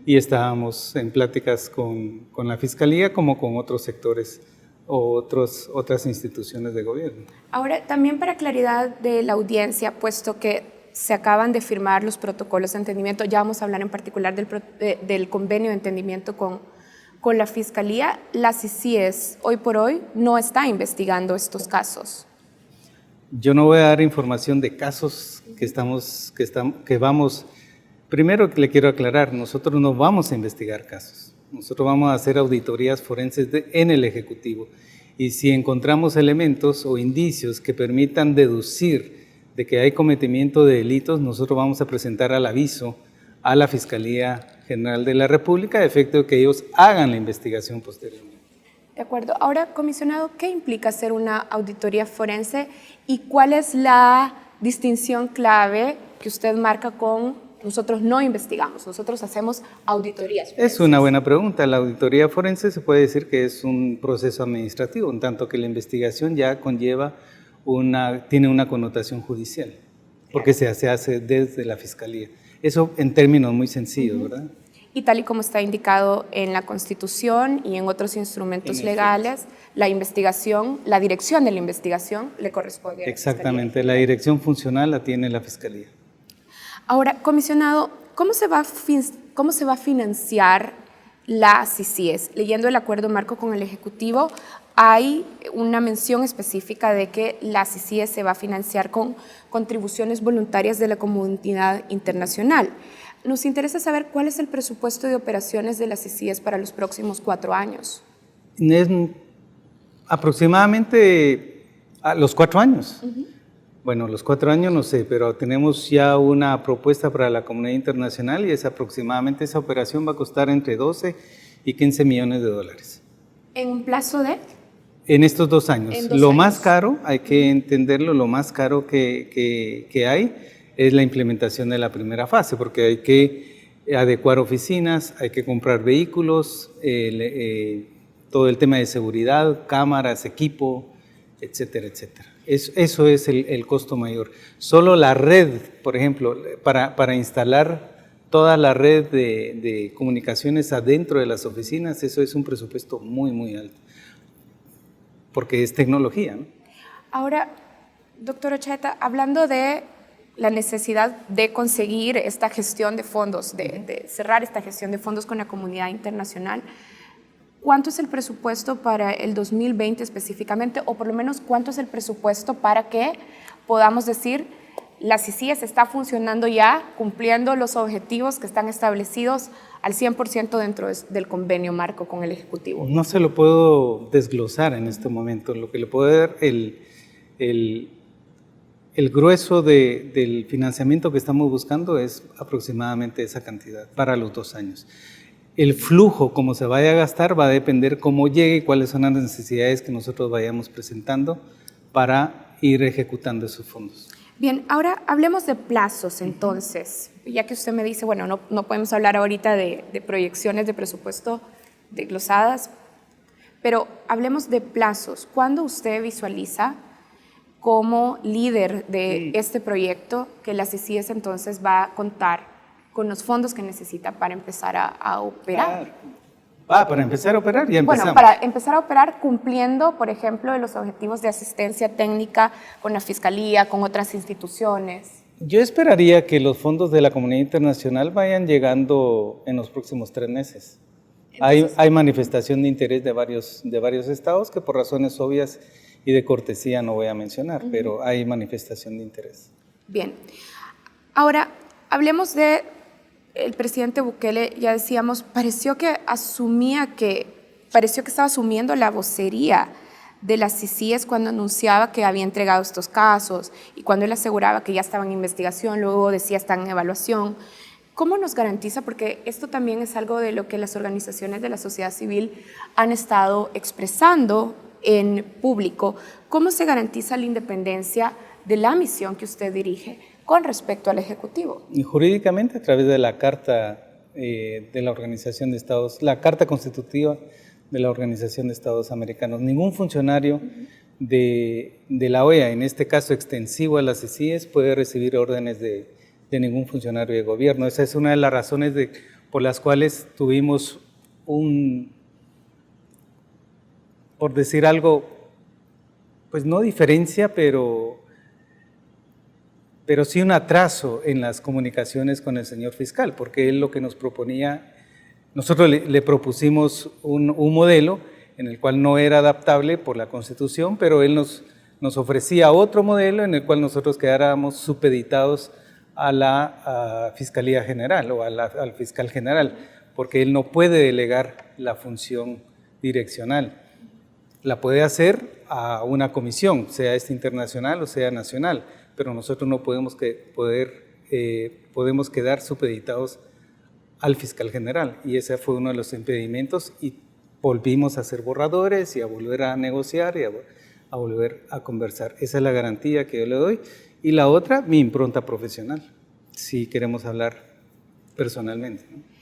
Speaker 8: y estábamos en pláticas con la Fiscalía como con otros sectores o otras instituciones de gobierno.
Speaker 7: Ahora, también para claridad de la audiencia, puesto que se acaban de firmar los protocolos de entendimiento, ya vamos a hablar en particular del convenio de entendimiento con la Fiscalía, la CICIES hoy por hoy no está investigando estos casos.
Speaker 8: Yo no voy a dar información de casos que vamos. Primero le quiero aclarar, nosotros no vamos a investigar casos, nosotros vamos a hacer auditorías forenses en el Ejecutivo y si encontramos elementos o indicios que permitan deducir de que hay cometimiento de delitos, nosotros vamos a presentar al aviso a la Fiscalía General de la República a efecto de que ellos hagan la investigación posteriormente.
Speaker 7: De acuerdo. Ahora, comisionado, ¿qué implica hacer una auditoría forense y cuál es la distinción clave que usted marca con nosotros no investigamos, nosotros hacemos auditorías forenses?
Speaker 8: Es una buena pregunta. La auditoría forense se puede decir que es un proceso administrativo, en tanto que la investigación ya conlleva tiene una connotación judicial, porque se hace desde la Fiscalía. Eso en términos muy sencillos, ¿verdad?
Speaker 7: Y tal y como está indicado en la Constitución y en otros instrumentos legales, la investigación, la dirección de la investigación le corresponde a la Fiscalía.
Speaker 8: Exactamente, la dirección funcional la tiene la Fiscalía.
Speaker 7: Ahora, comisionado, ¿cómo se va a financiar la CICIES? Leyendo el acuerdo marco con el Ejecutivo, hay una mención específica de que la CICIES se va a financiar con contribuciones voluntarias de la comunidad internacional. Nos interesa saber cuál es el presupuesto de operaciones de la CICIES para los próximos 4 años.
Speaker 8: Es aproximadamente a los 4 años. Bueno, los 4 años no sé, pero tenemos ya una propuesta para la comunidad internacional y aproximadamente esa operación va a costar entre 12 y 15 millones de dólares.
Speaker 7: ¿En un plazo de?
Speaker 8: En estos 2 años.
Speaker 7: En 2
Speaker 8: lo
Speaker 7: años.
Speaker 8: más caro, hay que entenderlo, lo más caro que hay es la implementación de la primera fase, porque hay que adecuar oficinas, hay que comprar vehículos, todo el tema de seguridad, cámaras, equipo, etcétera, etcétera. Eso es el costo mayor. Solo la red, por ejemplo, para instalar toda la red de comunicaciones adentro de las oficinas, eso es un presupuesto muy, muy alto, porque es tecnología, ¿no?
Speaker 7: Ahora, doctor Ochaeta, hablando de la necesidad de conseguir esta gestión de fondos, de cerrar esta gestión de fondos con la comunidad internacional, ¿cuánto es el presupuesto para el 2020 específicamente? O por lo menos, ¿cuánto es el presupuesto para que podamos decir la CICIES está funcionando ya, cumpliendo los objetivos que están establecidos al 100% dentro del convenio marco con el Ejecutivo?
Speaker 8: No se lo puedo desglosar en este momento. Lo que le puedo dar, el grueso del financiamiento que estamos buscando es aproximadamente esa cantidad para los 2 años. el flujo, como se vaya a gastar, va a depender cómo llegue y cuáles son las necesidades que nosotros vayamos presentando para ir ejecutando esos fondos.
Speaker 7: Bien, ahora hablemos de plazos entonces, ya que usted me dice, bueno, no podemos hablar ahorita de proyecciones de presupuesto desglosadas, pero hablemos de plazos. ¿Cuándo usted visualiza como líder de este proyecto que la CICIES entonces va a contar con los fondos que necesita para empezar a operar?
Speaker 8: Para empezar a operar, ya empezamos.
Speaker 7: Bueno, para empezar a operar cumpliendo, por ejemplo, los objetivos de asistencia técnica con la Fiscalía, con otras instituciones.
Speaker 8: Yo esperaría que los fondos de la comunidad internacional vayan llegando en los próximos 3 meses. Entonces, hay manifestación de interés de varios estados que por razones obvias y de cortesía no voy a mencionar, pero hay manifestación de interés.
Speaker 7: Bien. Ahora, hablemos de el presidente Bukele, ya decíamos, pareció que estaba asumiendo la vocería de las CICIES cuando anunciaba que había entregado estos casos y cuando él aseguraba que ya estaba en investigación, luego decía están en evaluación. ¿Cómo nos garantiza? Porque esto también es algo de lo que las organizaciones de la sociedad civil han estado expresando en público. ¿Cómo se garantiza la independencia de la misión que usted dirige con respecto al Ejecutivo?
Speaker 8: Y jurídicamente, a través de la Carta de la Organización de Estados, la Carta Constitutiva de la Organización de Estados Americanos. Ningún funcionario de la OEA, en este caso extensivo a las CICIES, puede recibir órdenes de ningún funcionario de gobierno. Esa es una de las razones por las cuales tuvimos por decir algo, pues no diferencia, pero sí un atraso en las comunicaciones con el señor fiscal, porque él lo que nos proponía, nosotros le propusimos un modelo en el cual no era adaptable por la Constitución, pero él nos ofrecía otro modelo en el cual nosotros quedáramos supeditados a la Fiscalía General o al fiscal general, porque él no puede delegar la función direccional. La puede hacer a una comisión, sea esta internacional o sea nacional, pero nosotros no podemos quedar supeditados al fiscal general, y ese fue uno de los impedimentos, y volvimos a hacer borradores y a volver a negociar y a volver a conversar. Esa es la garantía que yo le doy. Y la otra, mi impronta profesional, si queremos hablar personalmente, ¿no?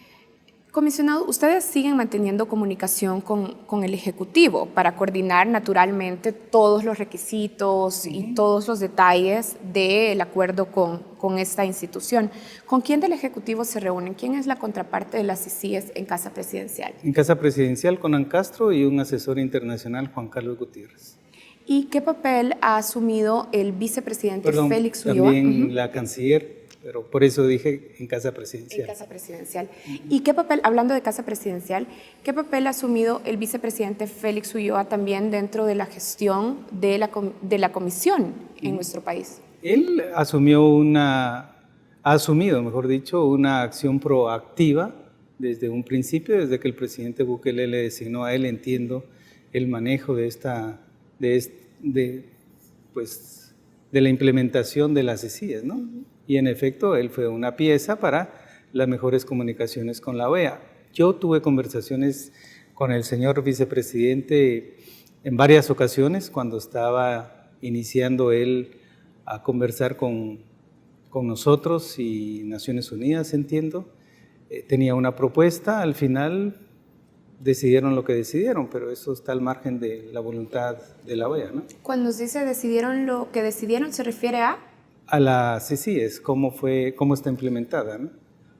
Speaker 7: Comisionado, ustedes siguen manteniendo comunicación con el Ejecutivo para coordinar naturalmente todos los requisitos y todos los detalles del acuerdo con esta institución. ¿Con quién del Ejecutivo se reúnen? ¿Quién es la contraparte de las CICIES en Casa Presidencial?
Speaker 8: En Casa Presidencial, Conan Castro y un asesor internacional, Juan Carlos Gutiérrez.
Speaker 7: ¿Y qué papel ha asumido el vicepresidente Félix Ulloa?
Speaker 8: También la canciller, pero por eso dije en Casa Presidencial.
Speaker 7: En Casa Presidencial. ¿Y qué papel, hablando de Casa Presidencial, qué papel ha asumido el vicepresidente Félix Ulloa también dentro de la gestión de la comisión en nuestro país?
Speaker 8: Él ha asumido, mejor dicho, una acción proactiva desde un principio, desde que el presidente Bukele le designó a él, entiendo, el manejo de la implementación de las CICIES, ¿no? Y en efecto, él fue una pieza para las mejores comunicaciones con la OEA. Yo tuve conversaciones con el señor vicepresidente en varias ocasiones cuando estaba iniciando él a conversar con nosotros y Naciones Unidas, entiendo. Tenía una propuesta, al final decidieron lo que decidieron, pero eso está al margen de la voluntad de la OEA, ¿no?
Speaker 7: Cuando dice decidieron lo que decidieron, ¿se refiere a
Speaker 8: la CICIES, cómo está implementada, ¿no?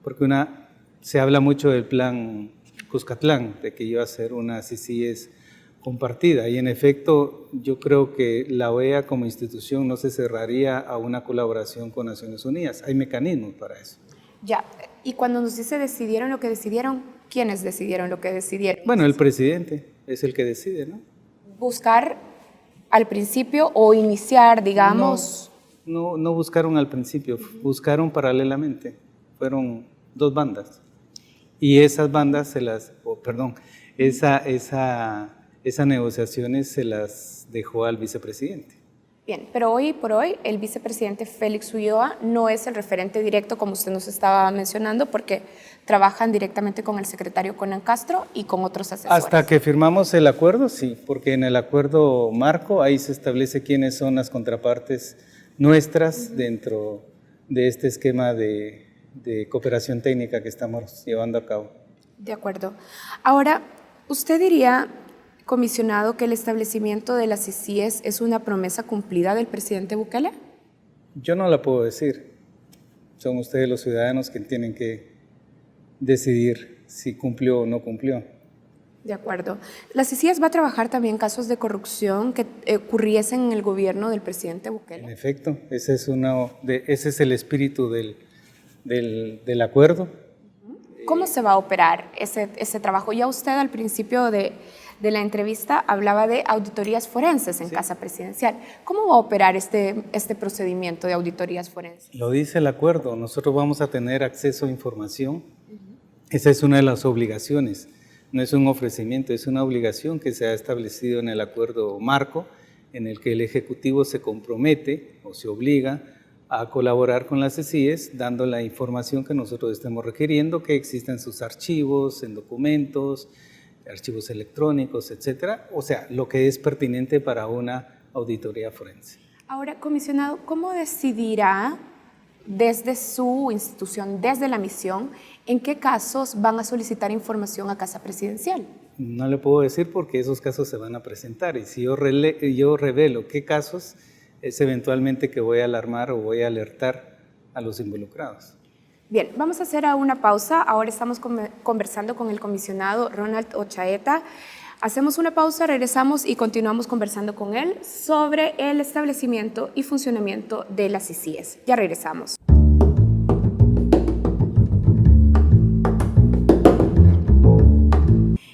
Speaker 8: Porque se habla mucho del plan Cuscatlán, de que iba a ser una CICIES compartida, y en efecto yo creo que la OEA como institución no se cerraría a una colaboración con Naciones Unidas, hay mecanismos para eso.
Speaker 7: Ya, y cuando nos dice decidieron lo que decidieron, ¿quiénes decidieron lo que decidieron?
Speaker 8: Bueno, el presidente es el que decide, ¿no?
Speaker 7: Buscar al principio o iniciar, digamos...
Speaker 8: No buscaron al principio, buscaron paralelamente, fueron 2 bandas, y esas bandas esas negociaciones se las dejó al vicepresidente.
Speaker 7: Bien, pero hoy por hoy el vicepresidente Félix Ulloa no es el referente directo, como usted nos estaba mencionando, porque trabajan directamente con el secretario Conan Castro y con otros asesores.
Speaker 8: Hasta que firmamos el acuerdo, sí, porque en el acuerdo marco ahí se establece quiénes son las contrapartes nuestras dentro de este esquema de cooperación técnica que estamos llevando a cabo.
Speaker 7: De acuerdo. Ahora, ¿usted diría, comisionado, que el establecimiento de las CICIES es una promesa cumplida del presidente Bukele?
Speaker 8: Yo no la puedo decir. Son ustedes los ciudadanos que tienen que decidir si cumplió o no cumplió.
Speaker 7: De acuerdo. ¿La CICIES va a trabajar también casos de corrupción que ocurriesen en el gobierno del presidente Bukele?
Speaker 8: En efecto, ese es el espíritu del acuerdo.
Speaker 7: ¿Cómo se va a operar ese trabajo? Ya usted al principio de la entrevista hablaba de auditorías forenses en Casa Presidencial. ¿Cómo va a operar este procedimiento de auditorías forenses?
Speaker 8: Lo dice el acuerdo, nosotros vamos a tener acceso a información. Esa es una de las obligaciones, no es un ofrecimiento, es una obligación que se ha establecido en el acuerdo marco, en el que el Ejecutivo se compromete o se obliga a colaborar con las CICIES, dando la información que nosotros estemos requiriendo, que exista en sus archivos, en documentos, archivos electrónicos, etcétera, o sea, lo que es pertinente para una auditoría forense.
Speaker 7: Ahora, comisionado, ¿cómo decidirá desde su institución, desde la misión, en qué casos van a solicitar información a Casa Presidencial?
Speaker 8: No le puedo decir porque esos casos se van a presentar, y si yo revelo qué casos, es eventualmente que voy a alarmar o voy a alertar a los involucrados.
Speaker 7: Bien, vamos a hacer una pausa. Ahora estamos conversando con el comisionado Ronald Ochaeta. Hacemos una pausa, regresamos y continuamos conversando con él sobre el establecimiento y funcionamiento de las CICIES. Ya regresamos.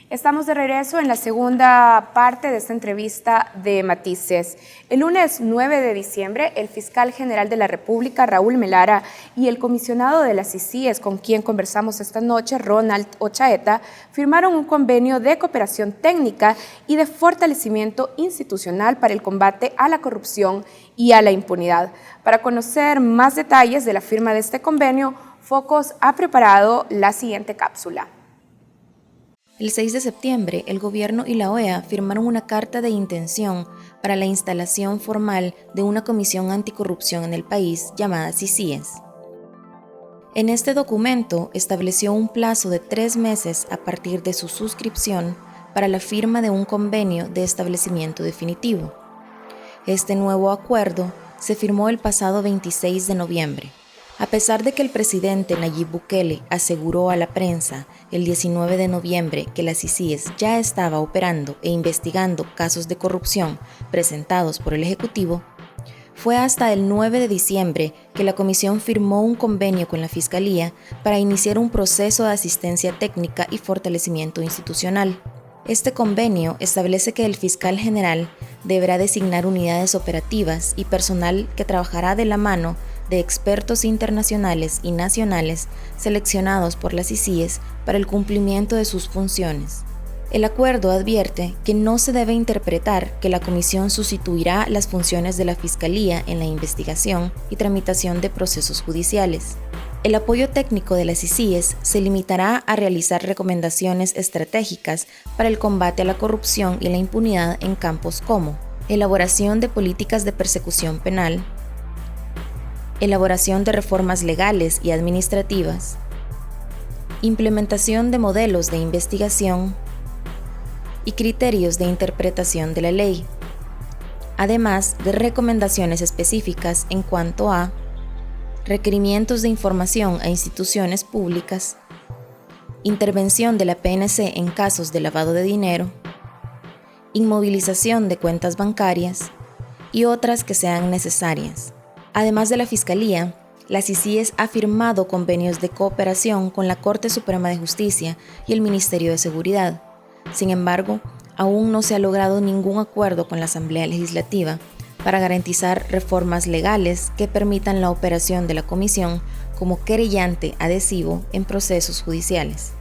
Speaker 7: Estamos de regreso en la segunda parte de esta entrevista de Matices. El lunes 9 de diciembre, el fiscal general de la República, Raúl Melara, y el comisionado de las CICIES, con quien conversamos esta noche, Ronald Ochaeta, firmaron un convenio de cooperación técnica y de fortalecimiento institucional para el combate a la corrupción y a la impunidad. Para conocer más detalles de la firma de este convenio, Focos ha preparado la siguiente cápsula.
Speaker 9: El 6 de septiembre, el gobierno y la OEA firmaron una carta de intención para la instalación formal de una comisión anticorrupción en el país llamada CICIES. En este documento estableció un plazo de 3 meses a partir de su suscripción para la firma de un convenio de establecimiento definitivo. Este nuevo acuerdo se firmó el pasado 26 de noviembre. A pesar de que el presidente Nayib Bukele aseguró a la prensa el 19 de noviembre que la CICIES ya estaba operando e investigando casos de corrupción presentados por el Ejecutivo, fue hasta el 9 de diciembre que la comisión firmó un convenio con la Fiscalía para iniciar un proceso de asistencia técnica y fortalecimiento institucional. Este convenio establece que el fiscal general deberá designar unidades operativas y personal que trabajará de la mano de expertos internacionales y nacionales seleccionados por las CICIES para el cumplimiento de sus funciones. El acuerdo advierte que no se debe interpretar que la comisión sustituirá las funciones de la Fiscalía en la investigación y tramitación de procesos judiciales. El apoyo técnico de las CICIES se limitará a realizar recomendaciones estratégicas para el combate a la corrupción y la impunidad en campos como elaboración de políticas de persecución penal, elaboración de reformas legales y administrativas, implementación de modelos de investigación y criterios de interpretación de la ley, además de recomendaciones específicas en cuanto a requerimientos de información a instituciones públicas, intervención de la PNC en casos de lavado de dinero, inmovilización de cuentas bancarias y otras que sean necesarias. Además de la Fiscalía, la CICIES ha firmado convenios de cooperación con la Corte Suprema de Justicia y el Ministerio de Seguridad. Sin embargo, aún no se ha logrado ningún acuerdo con la Asamblea Legislativa para garantizar reformas legales que permitan la operación de la comisión como querellante adhesivo en procesos judiciales.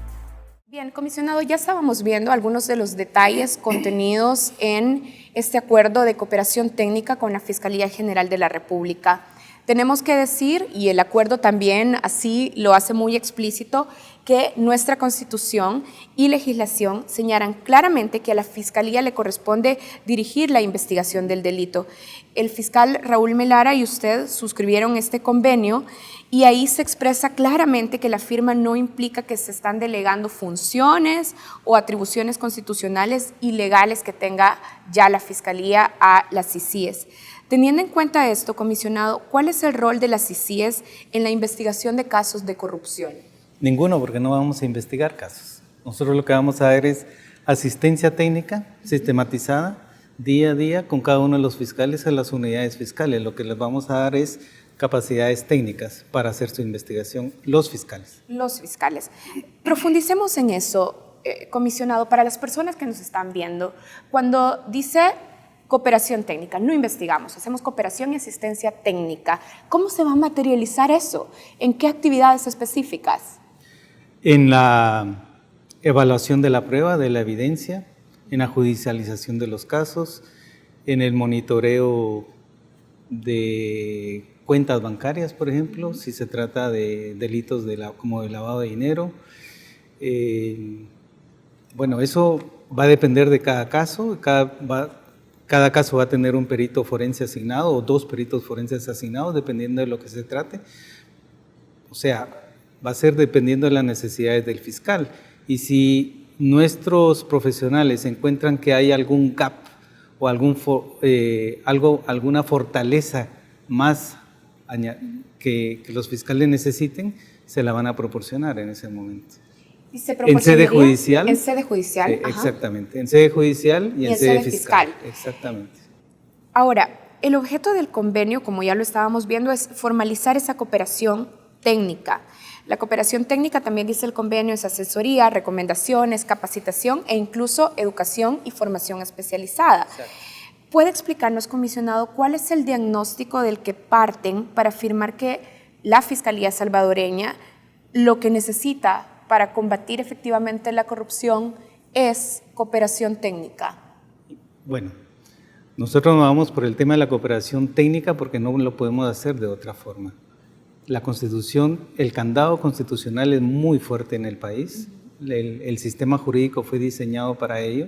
Speaker 7: Bien, comisionado, ya estábamos viendo algunos de los detalles contenidos en este acuerdo de cooperación técnica con la Fiscalía General de la República. Tenemos que decir, y el acuerdo también así lo hace muy explícito, que nuestra Constitución y legislación señalan claramente que a la Fiscalía le corresponde dirigir la investigación del delito. El fiscal Raúl Melara y usted suscribieron este convenio y ahí se expresa claramente que la firma no implica que se están delegando funciones o atribuciones constitucionales y legales que tenga ya la Fiscalía a las CICIES. Teniendo en cuenta esto, comisionado, ¿cuál es el rol de las CICIES en la investigación de casos de corrupción?
Speaker 8: Ninguno, porque no vamos a investigar casos. Nosotros lo que vamos a dar es asistencia técnica sistematizada día a día con cada uno de los fiscales a las unidades fiscales. Lo que les vamos a dar es capacidades técnicas para hacer su investigación, los fiscales.
Speaker 7: Los fiscales. Profundicemos en eso, comisionado, para las personas que nos están viendo. Cuando dice cooperación técnica, no investigamos, hacemos cooperación y asistencia técnica. ¿Cómo se va a materializar eso? ¿En qué actividades específicas?
Speaker 8: En la evaluación de la prueba, de la evidencia, en la judicialización de los casos, en el monitoreo de cuentas bancarias, por ejemplo, si se trata de delitos como de lavado de dinero. Bueno, eso va a depender de cada caso, cada caso va a tener un perito forense asignado o 2 peritos forenses asignados, dependiendo de lo que se trate. O sea, va a ser dependiendo de las necesidades del fiscal. Y si nuestros profesionales encuentran que hay algún gap o alguna fortaleza más que los fiscales necesiten, se la van a proporcionar en ese momento.
Speaker 7: ¿Y se
Speaker 8: en sede judicial.
Speaker 7: En sede judicial.
Speaker 8: Exactamente, en sede judicial y en sede fiscal. Exactamente.
Speaker 7: Ahora, el objeto del convenio, como ya lo estábamos viendo, es formalizar esa cooperación técnica. La cooperación técnica, también dice el convenio, es asesoría, recomendaciones, capacitación e incluso educación y formación especializada. Exacto. ¿Puede explicarnos, comisionado, cuál es el diagnóstico del que parten para afirmar que la Fiscalía salvadoreña lo que necesita para combatir efectivamente la corrupción es cooperación técnica?
Speaker 8: Bueno, nosotros nos vamos por el tema de la cooperación técnica porque no lo podemos hacer de otra forma. La Constitución, el candado constitucional es muy fuerte en el país, el sistema jurídico fue diseñado para ello,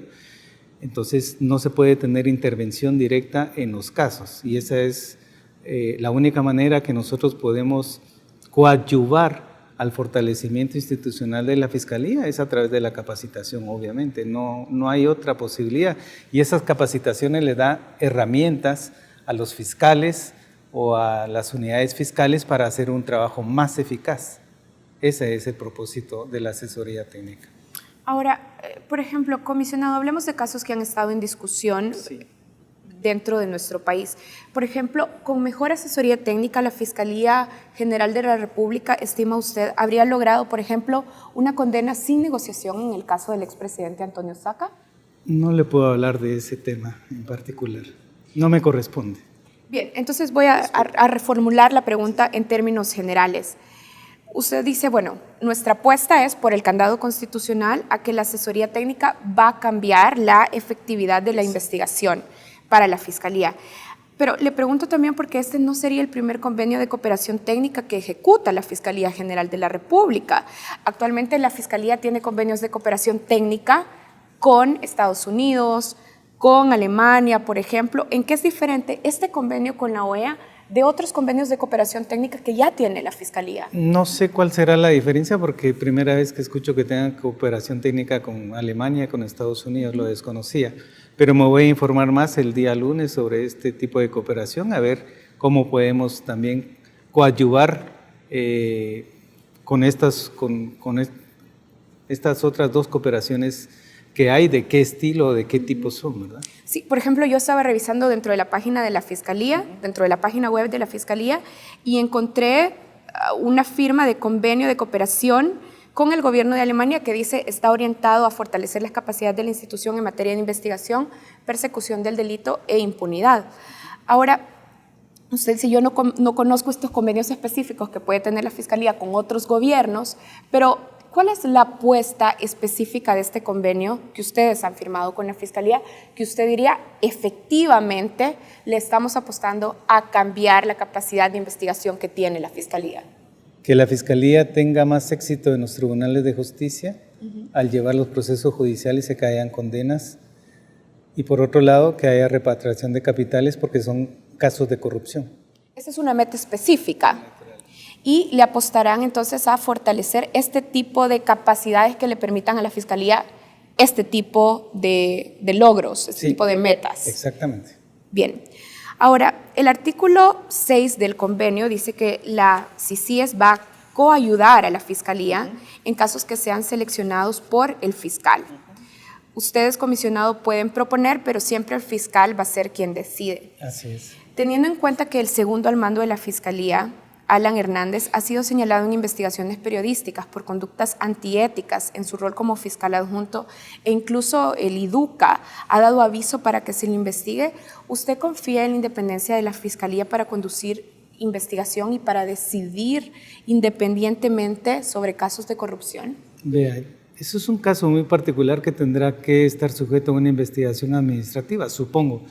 Speaker 8: entonces no se puede tener intervención directa en los casos y esa es la única manera que nosotros podemos coadyuvar al fortalecimiento institucional de la Fiscalía es a través de la capacitación, obviamente, no hay otra posibilidad y esas capacitaciones le dan herramientas a los fiscales o a las unidades fiscales para hacer un trabajo más eficaz. Ese es el propósito de la asesoría técnica.
Speaker 7: Ahora, por ejemplo, comisionado, hablemos de casos que han estado en discusión dentro de nuestro país. Por ejemplo, con mejor asesoría técnica, la Fiscalía General de la República, estima usted, habría logrado, por ejemplo, una condena sin negociación en el caso del expresidente Antonio Saca.
Speaker 8: No le puedo hablar de ese tema en particular. No me corresponde.
Speaker 7: Bien, entonces voy a reformular la pregunta en términos generales. Usted dice, bueno, nuestra apuesta es por el candado constitucional a que la asesoría técnica va a cambiar la efectividad de la investigación para la Fiscalía. Pero le pregunto también porque este no sería el primer convenio de cooperación técnica que ejecuta la Fiscalía General de la República. Actualmente la Fiscalía tiene convenios de cooperación técnica con Estados Unidos, con Alemania, por ejemplo. ¿En qué es diferente este convenio con la OEA de otros convenios de cooperación técnica que ya tiene la Fiscalía?
Speaker 8: No sé cuál será la diferencia porque primera vez que escucho que tengan cooperación técnica con Alemania, con Estados Unidos, lo desconocía. Pero me voy a informar más el día lunes sobre este tipo de cooperación, a ver cómo podemos también coadyuvar con estas otras 2 cooperaciones que hay, de qué estilo, de qué tipo son, ¿verdad?
Speaker 7: Sí, por ejemplo, yo estaba revisando dentro de la página de la Fiscalía, dentro de la página web de la Fiscalía, y encontré una firma de convenio de cooperación con el gobierno de Alemania que dice está orientado a fortalecer las capacidades de la institución en materia de investigación, persecución del delito e impunidad. Ahora, usted dice, yo no conozco estos convenios específicos que puede tener la Fiscalía con otros gobiernos, pero ¿cuál es la apuesta específica de este convenio que ustedes han firmado con la Fiscalía, que usted diría efectivamente le estamos apostando a cambiar la capacidad de investigación que tiene la Fiscalía?
Speaker 8: Que la Fiscalía tenga más éxito en los tribunales de justicia al llevar los procesos judiciales y que hayan condenas, y por otro lado que haya repatriación de capitales porque son casos de corrupción.
Speaker 7: Esa es una meta específica. Y le apostarán entonces a fortalecer este tipo de capacidades que le permitan a la Fiscalía este tipo de logros, este tipo de metas.
Speaker 8: Exactamente.
Speaker 7: Bien. Ahora, el artículo 6 del convenio dice que la CICIES va a coayudar a la Fiscalía en casos que sean seleccionados por el fiscal. Ustedes, comisionado, pueden proponer, pero siempre el fiscal va a ser quien decide.
Speaker 8: Así es.
Speaker 7: Teniendo en cuenta que el segundo al mando de la Fiscalía, Alan Hernández, ha sido señalado en investigaciones periodísticas por conductas antiéticas en su rol como fiscal adjunto e incluso el IDUCA ha dado aviso para que se le investigue, ¿usted confía en la independencia de la Fiscalía para conducir investigación y para decidir independientemente sobre casos de corrupción?
Speaker 8: Vea, eso es un caso muy particular que tendrá que estar sujeto a una investigación administrativa, supongo.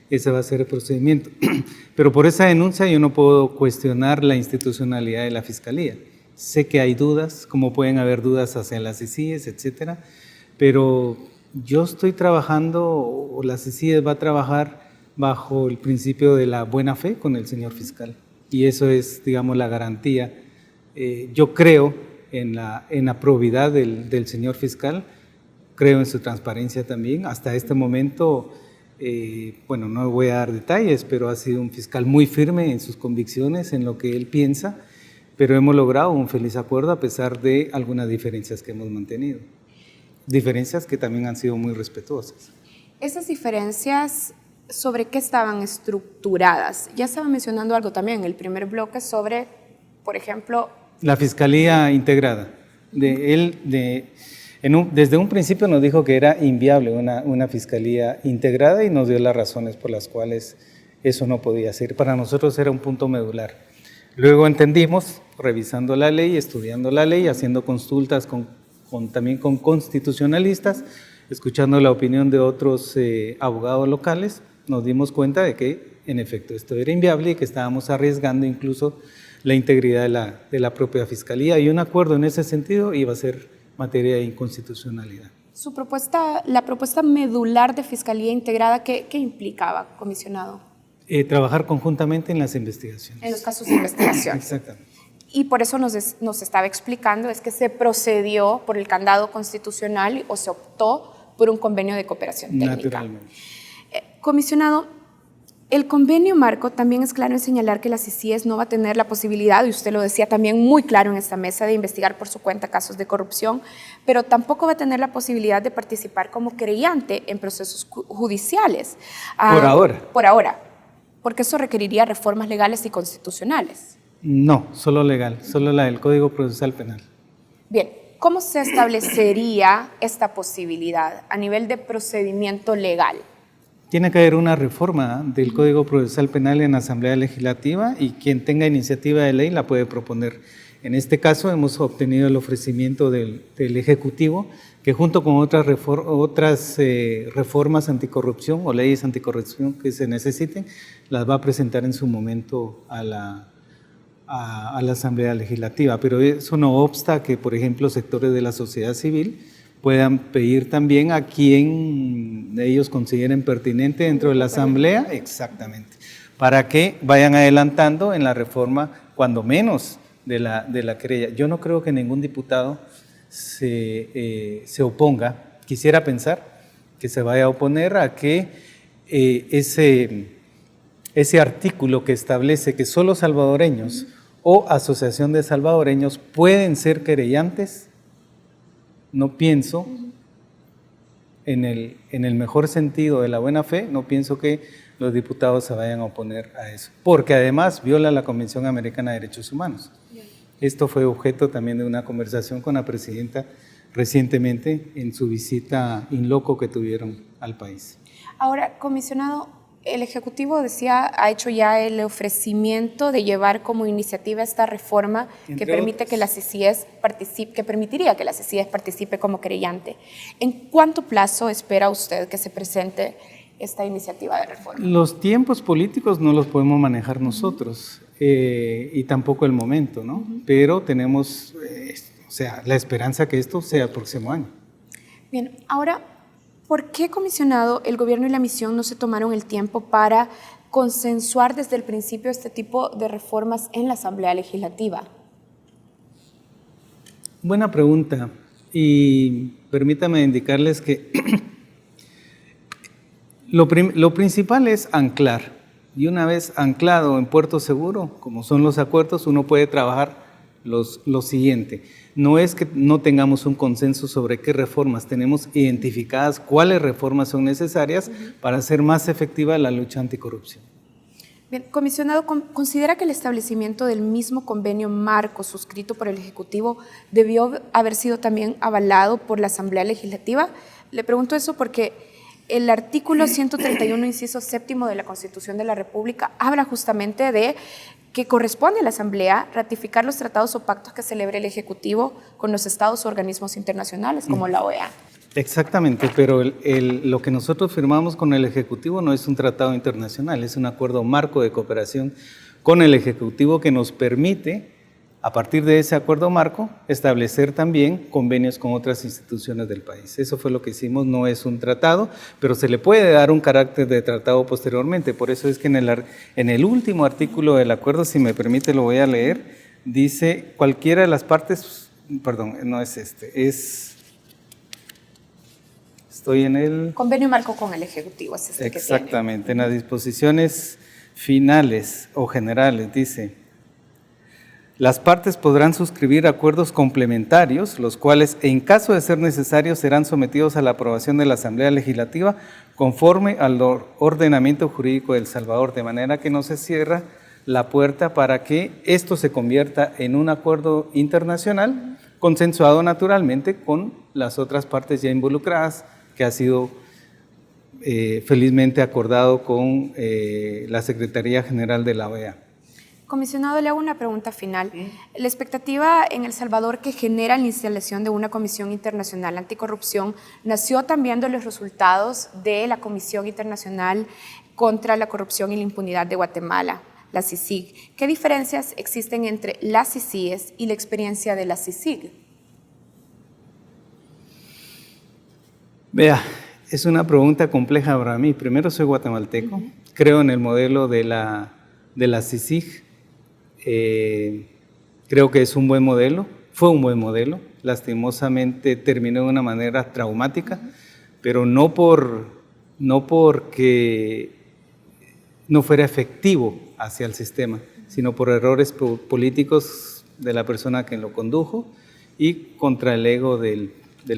Speaker 8: Ese va a ser el procedimiento. Pero por esa denuncia yo no puedo cuestionar la institucionalidad de la Fiscalía. Sé que hay dudas, como pueden haber dudas hacia las CICIES, etcétera, pero yo estoy trabajando, o la CICIES va a trabajar bajo el principio de la buena fe con el señor fiscal. Y eso es, digamos, la garantía. Yo creo en la probidad del señor fiscal, creo en su transparencia también. Hasta este momento, bueno, no voy a dar detalles, pero ha sido un fiscal muy firme en sus convicciones, en lo que él piensa, pero hemos logrado un feliz acuerdo a pesar de algunas diferencias que hemos mantenido. Diferencias que también han sido muy respetuosas.
Speaker 7: Esas diferencias, ¿sobre qué estaban estructuradas? Ya estaba mencionando algo también en el primer bloque sobre, por ejemplo,
Speaker 8: la Fiscalía integrada. Desde un principio nos dijo que era inviable una Fiscalía integrada y nos dio las razones por las cuales eso no podía ser. Para nosotros era un punto medular. Luego entendimos, revisando la ley, estudiando la ley, haciendo consultas también con constitucionalistas, escuchando la opinión de otros abogados locales, nos dimos cuenta de que en efecto esto era inviable y que estábamos arriesgando incluso la integridad de la propia Fiscalía, y un acuerdo en ese sentido iba a ser materia de inconstitucionalidad.
Speaker 7: Su propuesta, la propuesta medular de Fiscalía integrada, ¿qué implicaba, comisionado?
Speaker 8: Trabajar conjuntamente en las investigaciones.
Speaker 7: En los casos de investigación.
Speaker 8: Exactamente.
Speaker 7: Y por eso nos estaba explicando, es que se procedió por el candado constitucional o se optó por un convenio de cooperación técnica.
Speaker 8: Naturalmente.
Speaker 7: Comisionado, el convenio marco también es claro en señalar que la CICIES no va a tener la posibilidad, y usted lo decía también muy claro en esta mesa, de investigar por su cuenta casos de corrupción, pero tampoco va a tener la posibilidad de participar como creyente en procesos judiciales.
Speaker 8: Por ahora.
Speaker 7: Por ahora, porque eso requeriría reformas legales y constitucionales.
Speaker 8: No, solo legal, solo la del Código Procesal Penal.
Speaker 7: Bien, ¿cómo se establecería esta posibilidad a nivel de procedimiento legal?
Speaker 8: Tiene que haber una reforma del Código Procesal Penal en la Asamblea Legislativa y quien tenga iniciativa de ley la puede proponer. En este caso hemos obtenido el ofrecimiento del Ejecutivo, que junto con otras reformas anticorrupción o leyes anticorrupción que se necesiten, las va a presentar en su momento a la Asamblea Legislativa. Pero eso no obsta a que, por ejemplo, sectores de la sociedad civil puedan pedir también a quien ellos consideren pertinente dentro de la Asamblea, exactamente, para que vayan adelantando en la reforma, cuando menos, de la querella. Yo no creo que ningún diputado se oponga, quisiera pensar que se vaya a oponer a que ese artículo que establece que solo salvadoreños o asociación de salvadoreños pueden ser querellantes. No pienso, en el mejor sentido de la buena fe, no pienso que los diputados se vayan a oponer a eso, porque además viola la Convención Americana de Derechos Humanos. Esto fue objeto también de una conversación con la presidenta recientemente en su visita in loco que tuvieron al país.
Speaker 7: Ahora, comisionado, El Ejecutivo ha hecho ya el ofrecimiento de llevar como iniciativa esta reforma que permite que la CICIES participe, que permitiría que la CICIES participe como querellante. ¿En cuánto plazo espera usted que se presente esta iniciativa de reforma?
Speaker 8: Los tiempos políticos no los podemos manejar nosotros y tampoco el momento, ¿no? Pero tenemos, la esperanza que esto sea el próximo año.
Speaker 7: Bien, ahora, ¿por qué, comisionado, el gobierno y la misión no se tomaron el tiempo para consensuar desde el principio este tipo de reformas en la Asamblea Legislativa?
Speaker 8: Buena pregunta, y permítame indicarles que lo principal es anclar, y una vez anclado en puerto seguro, como son los acuerdos, uno puede trabajar lo siguiente. No es que no tengamos un consenso sobre qué reformas, tenemos identificadas cuáles reformas son necesarias para hacer más efectiva la lucha anticorrupción.
Speaker 7: Bien, comisionado, ¿considera que el establecimiento del mismo convenio marco suscrito por el Ejecutivo debió haber sido también avalado por la Asamblea Legislativa? Le pregunto eso porque el artículo 131, inciso séptimo de la Constitución de la República habla justamente de que corresponde a la Asamblea ratificar los tratados o pactos que celebre el Ejecutivo con los estados o organismos internacionales como la OEA.
Speaker 8: Exactamente, pero lo que nosotros firmamos con el Ejecutivo no es un tratado internacional, es un acuerdo marco de cooperación con el Ejecutivo que nos permite, a partir de ese acuerdo marco, establecer también convenios con otras instituciones del país. Eso fue lo que hicimos, no es un tratado, pero se le puede dar un carácter de tratado posteriormente. Por eso es que en el último artículo del acuerdo, si me permite lo voy a leer, dice cualquiera de las partes, perdón, no es estoy en el...
Speaker 7: Convenio marco con el Ejecutivo, es este
Speaker 8: exactamente, que tiene. En las disposiciones finales o generales dice: las partes podrán suscribir acuerdos complementarios, los cuales, en caso de ser necesarios, serán sometidos a la aprobación de la Asamblea Legislativa conforme al ordenamiento jurídico de El Salvador, de manera que no se cierra la puerta para que esto se convierta en un acuerdo internacional, consensuado naturalmente con las otras partes ya involucradas, que ha sido felizmente acordado con la Secretaría General de la OEA.
Speaker 7: Comisionado, le hago una pregunta final. La expectativa en El Salvador que genera la instalación de una Comisión Internacional Anticorrupción nació también de los resultados de la Comisión Internacional contra la Corrupción y la Impunidad de Guatemala, la CICIG. ¿Qué diferencias existen entre las CICIES y la experiencia de la CICIG?
Speaker 8: Vea, es una pregunta compleja para mí. Primero, soy guatemalteco, creo en el modelo de la CICIG. Creo que es un buen modelo, fue un buen modelo, lastimosamente terminó de una manera traumática, pero no porque no fuera efectivo hacia el sistema, sino por errores políticos de la persona que lo condujo y contra el ego del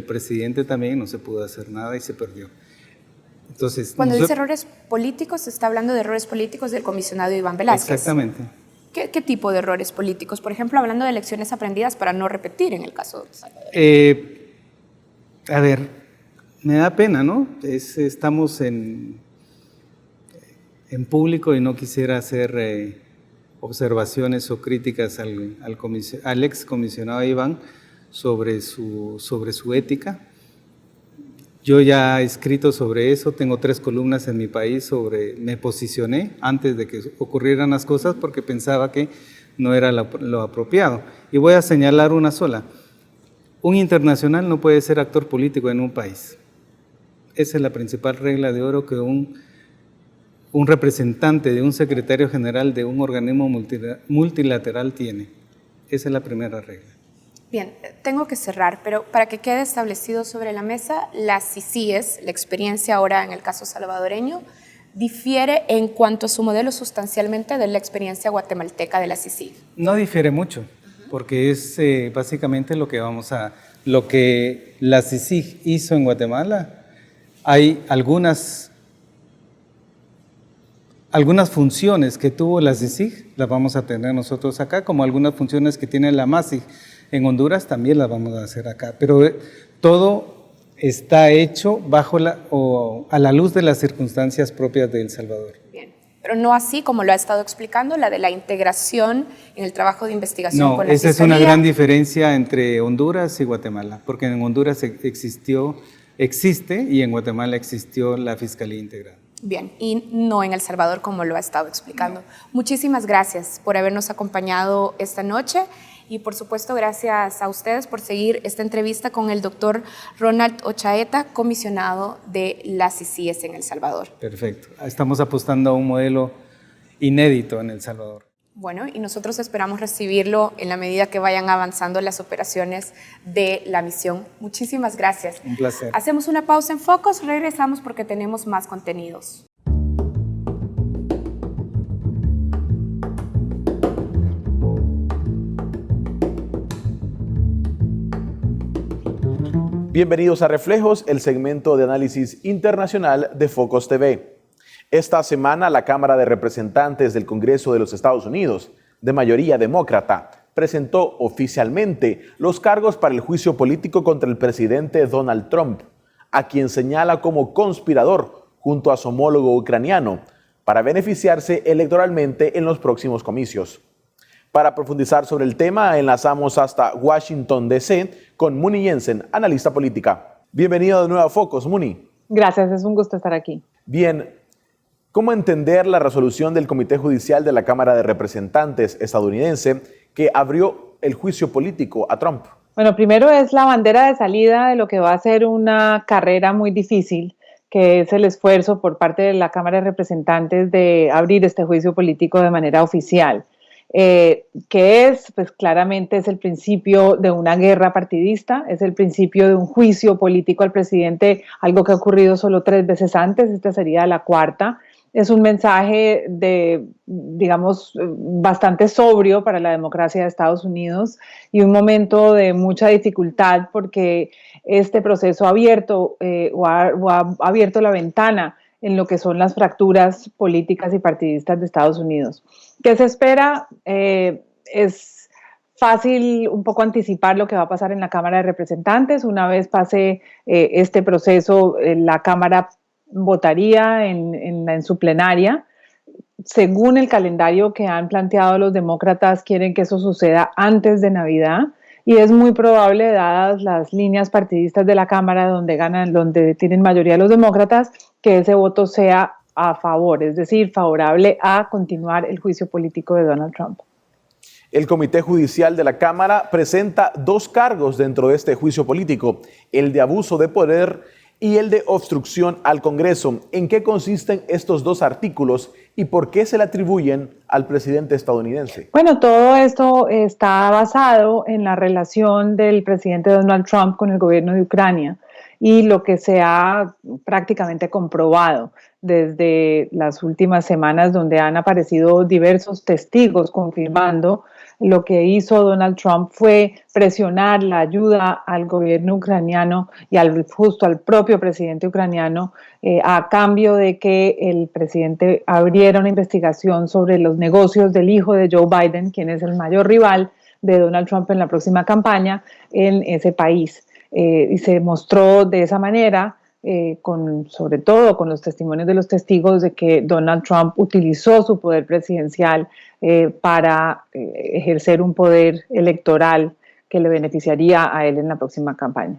Speaker 8: presidente también no se pudo hacer nada y se perdió. Entonces,
Speaker 7: cuando dice errores políticos, se está hablando de errores políticos del comisionado Iván Velázquez.
Speaker 8: Exactamente.
Speaker 7: ¿Qué tipo de errores políticos? Por ejemplo, hablando de lecciones aprendidas para no repetir en el caso de Salvador.
Speaker 8: A ver, me da pena, ¿no? Estamos en público y no quisiera hacer observaciones o críticas al ex comisionado Iván sobre su ética. Yo ya he escrito sobre eso, tengo 3 columnas en Mi País me posicioné antes de que ocurrieran las cosas porque pensaba que no era lo apropiado. Y voy a señalar una sola. Un internacional no puede ser actor político en un país. Esa es la principal regla de oro que un representante de un secretario general de un organismo multilateral tiene. Esa es la primera regla.
Speaker 7: Bien, tengo que cerrar, pero para que quede establecido sobre la mesa, las CICIES, la experiencia ahora en el caso salvadoreño, difiere en cuanto a su modelo sustancialmente de la experiencia guatemalteca de la CICIG.
Speaker 8: No difiere mucho, porque es básicamente lo que la CICIG hizo en Guatemala. Hay algunas funciones que tuvo la CICIG, las vamos a tener nosotros acá, como algunas funciones que tiene la MASIG en Honduras también las vamos a hacer acá, pero todo está hecho a la luz de las circunstancias propias de El Salvador.
Speaker 7: Bien, pero no así como lo ha estado explicando, la de la integración en el trabajo de investigación con la
Speaker 8: Fiscalía. Esa es una gran diferencia entre Honduras y Guatemala, porque en Honduras existe y en Guatemala existió la Fiscalía Integrada.
Speaker 7: Bien, y no en El Salvador como lo ha estado explicando. Muchísimas gracias por habernos acompañado esta noche y por supuesto gracias a ustedes por seguir esta entrevista con el doctor Ronald Ochaeta, comisionado de las CICIES en El Salvador.
Speaker 8: Perfecto, estamos apostando a un modelo inédito en El Salvador.
Speaker 7: Bueno, y nosotros esperamos recibirlo en la medida que vayan avanzando las operaciones de la misión. Muchísimas gracias.
Speaker 8: Un placer.
Speaker 7: Hacemos una pausa en Focos, regresamos porque tenemos más contenidos.
Speaker 3: Bienvenidos a Reflejos, el segmento de análisis internacional de Focos TV. Esta semana, la Cámara de Representantes del Congreso de los Estados Unidos, de mayoría demócrata, presentó oficialmente los cargos para el juicio político contra el presidente Donald Trump, a quien señala como conspirador junto a su homólogo ucraniano para beneficiarse electoralmente en los próximos comicios. Para profundizar sobre el tema, enlazamos hasta Washington, D.C. con Muni Jensen, analista política. Bienvenido de nuevo a Focos, Muni.
Speaker 10: Gracias, es un gusto estar aquí.
Speaker 3: Bien, ¿cómo entender la resolución del Comité Judicial de la Cámara de Representantes estadounidense que abrió el juicio político a Trump?
Speaker 10: Bueno, primero es la bandera de salida de lo que va a ser una carrera muy difícil, que es el esfuerzo por parte de la Cámara de Representantes de abrir este juicio político de manera oficial. Que es, pues claramente es el principio de una guerra partidista, es el principio de un juicio político al presidente, algo que ha ocurrido solo 3 veces antes, esta sería la cuarta. Es un mensaje digamos, bastante sobrio para la democracia de Estados Unidos y un momento de mucha dificultad porque este proceso ha abierto ha abierto la ventana en lo que son las fracturas políticas y partidistas de Estados Unidos. ¿Qué se espera? Es fácil un poco anticipar lo que va a pasar en la Cámara de Representantes. Una vez pase este proceso, la Cámara votaría en su plenaria. Según el calendario que han planteado los demócratas, quieren que eso suceda antes de Navidad. Y es muy probable, dadas las líneas partidistas de la Cámara donde tienen mayoría los demócratas, que ese voto sea a favor, es decir, favorable a continuar el juicio político de Donald Trump.
Speaker 3: El Comité Judicial de la Cámara presenta 2 cargos dentro de este juicio político, el de abuso de poder y el de obstrucción al Congreso. ¿En qué consisten estos 2 artículos y por qué se le atribuyen al presidente estadounidense?
Speaker 10: Bueno, todo esto está basado en la relación del presidente Donald Trump con el gobierno de Ucrania y lo que se ha prácticamente comprobado desde las últimas semanas, donde han aparecido diversos testigos confirmando lo que hizo Donald Trump fue presionar la ayuda al gobierno ucraniano y justo al propio presidente ucraniano a cambio de que el presidente abriera una investigación sobre los negocios del hijo de Joe Biden, quien es el mayor rival de Donald Trump en la próxima campaña en ese país. Y se mostró de esa manera, sobre todo con los testimonios de los testigos, de que Donald Trump utilizó su poder presidencial para ejercer un poder electoral que le beneficiaría a él en la próxima campaña.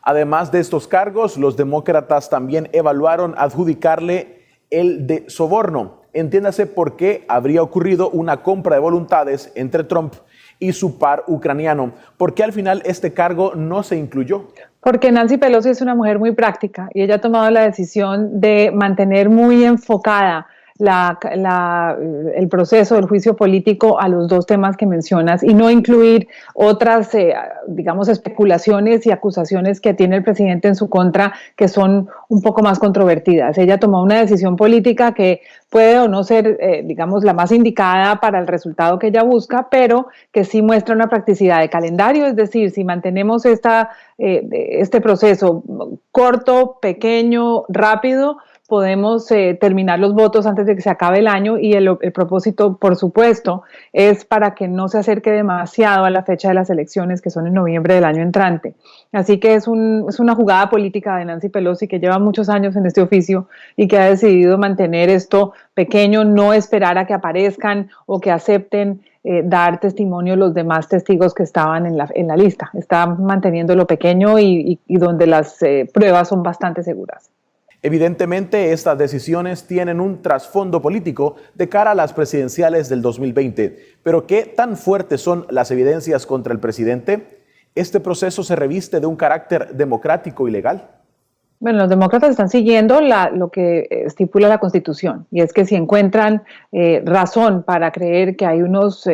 Speaker 3: Además de estos cargos, los demócratas también evaluaron adjudicarle el de soborno. Entiéndase por qué habría ocurrido una compra de voluntades entre Trump y su par ucraniano. ¿Por qué al final este cargo no se incluyó?
Speaker 10: Porque Nancy Pelosi es una mujer muy práctica y ella ha tomado la decisión de mantener muy enfocada el proceso del juicio político a los 2 temas que mencionas y no incluir otras, digamos, especulaciones y acusaciones que tiene el presidente en su contra que son un poco más controvertidas. Ella tomó una decisión política que puede o no ser, digamos, la más indicada para el resultado que ella busca, pero que sí muestra una practicidad de calendario, es decir, si mantenemos este proceso corto, pequeño, rápido, podemos terminar los votos antes de que se acabe el año y el propósito, por supuesto, es para que no se acerque demasiado a la fecha de las elecciones que son en noviembre del año entrante. Así que es una jugada política de Nancy Pelosi que lleva muchos años en este oficio y que ha decidido mantener esto pequeño, no esperar a que aparezcan o que acepten dar testimonio los demás testigos que estaban en la lista. Está manteniéndolo pequeño y donde las pruebas son bastante seguras.
Speaker 3: Evidentemente, estas decisiones tienen un trasfondo político de cara a las presidenciales del 2020. Pero ¿qué tan fuertes son las evidencias contra el presidente? ¿Este proceso se reviste de un carácter democrático y legal?
Speaker 10: Bueno, los demócratas están siguiendo lo que estipula la Constitución, y es que si encuentran razón para creer que hay unos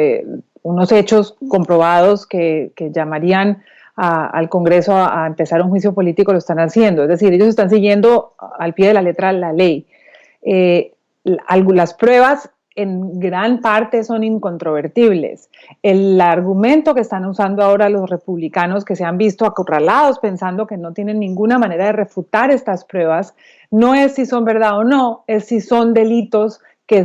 Speaker 10: hechos comprobados que llamarían al Congreso a empezar un juicio político, lo están haciendo. Es decir, ellos están siguiendo al pie de la letra la ley. Las pruebas en gran parte son incontrovertibles. El argumento que están usando ahora los republicanos, que se han visto acorralados pensando que no tienen ninguna manera de refutar estas pruebas, no es si son verdad o no, es si son delitos que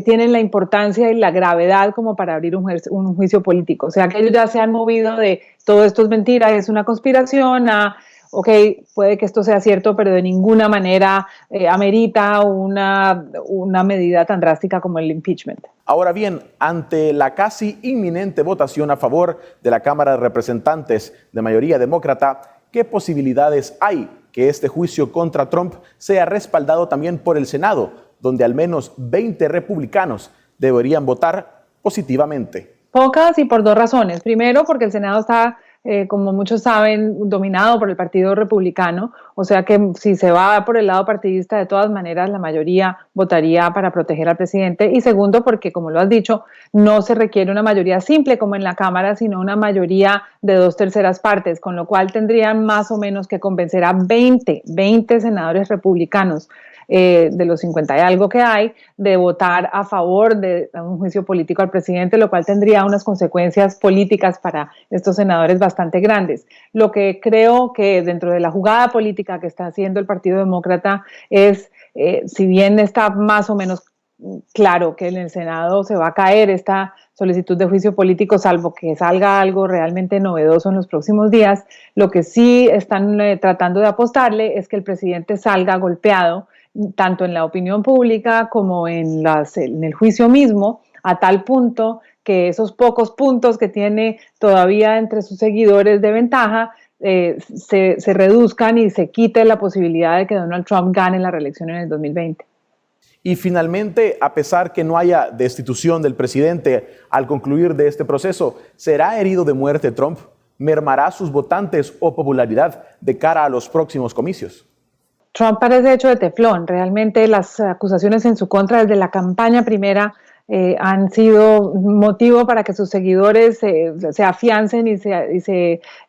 Speaker 10: tienen la importancia y la gravedad como para abrir un juicio político. O sea, que ellos ya se han movido de todo esto es mentira, es una conspiración, a ok, puede que esto sea cierto, pero de ninguna manera amerita una medida tan drástica como el impeachment.
Speaker 3: Ahora bien, ante la casi inminente votación a favor de la Cámara de Representantes de mayoría demócrata, ¿qué posibilidades hay que este juicio contra Trump sea respaldado también por el Senado, donde al menos 20 republicanos deberían votar positivamente?
Speaker 10: Pocas, y por dos razones. Primero, porque el Senado está, como muchos saben, dominado por el Partido Republicano, o sea que si se va por el lado partidista, de todas maneras la mayoría votaría para proteger al presidente. Y segundo, porque, como lo has dicho, no se requiere una mayoría simple como en la Cámara, sino una mayoría de 2/3 partes, con lo cual tendrían más o menos que convencer a 20 senadores republicanos de los 50 y algo que hay, de votar a favor de un juicio político al presidente, lo cual tendría unas consecuencias políticas para estos senadores bastante grandes. Lo que creo que dentro de la jugada política que está haciendo el Partido Demócrata es, si bien está más o menos claro que en el Senado se va a caer esta solicitud de juicio político, salvo que salga algo realmente novedoso en los próximos días, lo que sí están tratando de apostarle es que el presidente salga golpeado, tanto en la opinión pública como en el juicio mismo, a tal punto que esos pocos puntos que tiene todavía entre sus seguidores de ventaja se reduzcan y se quite la posibilidad de que Donald Trump gane la reelección en el 2020.
Speaker 3: Y finalmente, a pesar que no haya destitución del presidente al concluir de este proceso, ¿será herido de muerte Trump? ¿Mermará sus votantes o popularidad de cara a los próximos comicios?
Speaker 10: Trump parece hecho de teflón. Realmente las acusaciones en su contra desde la campaña primera han sido motivo para que sus seguidores se afiancen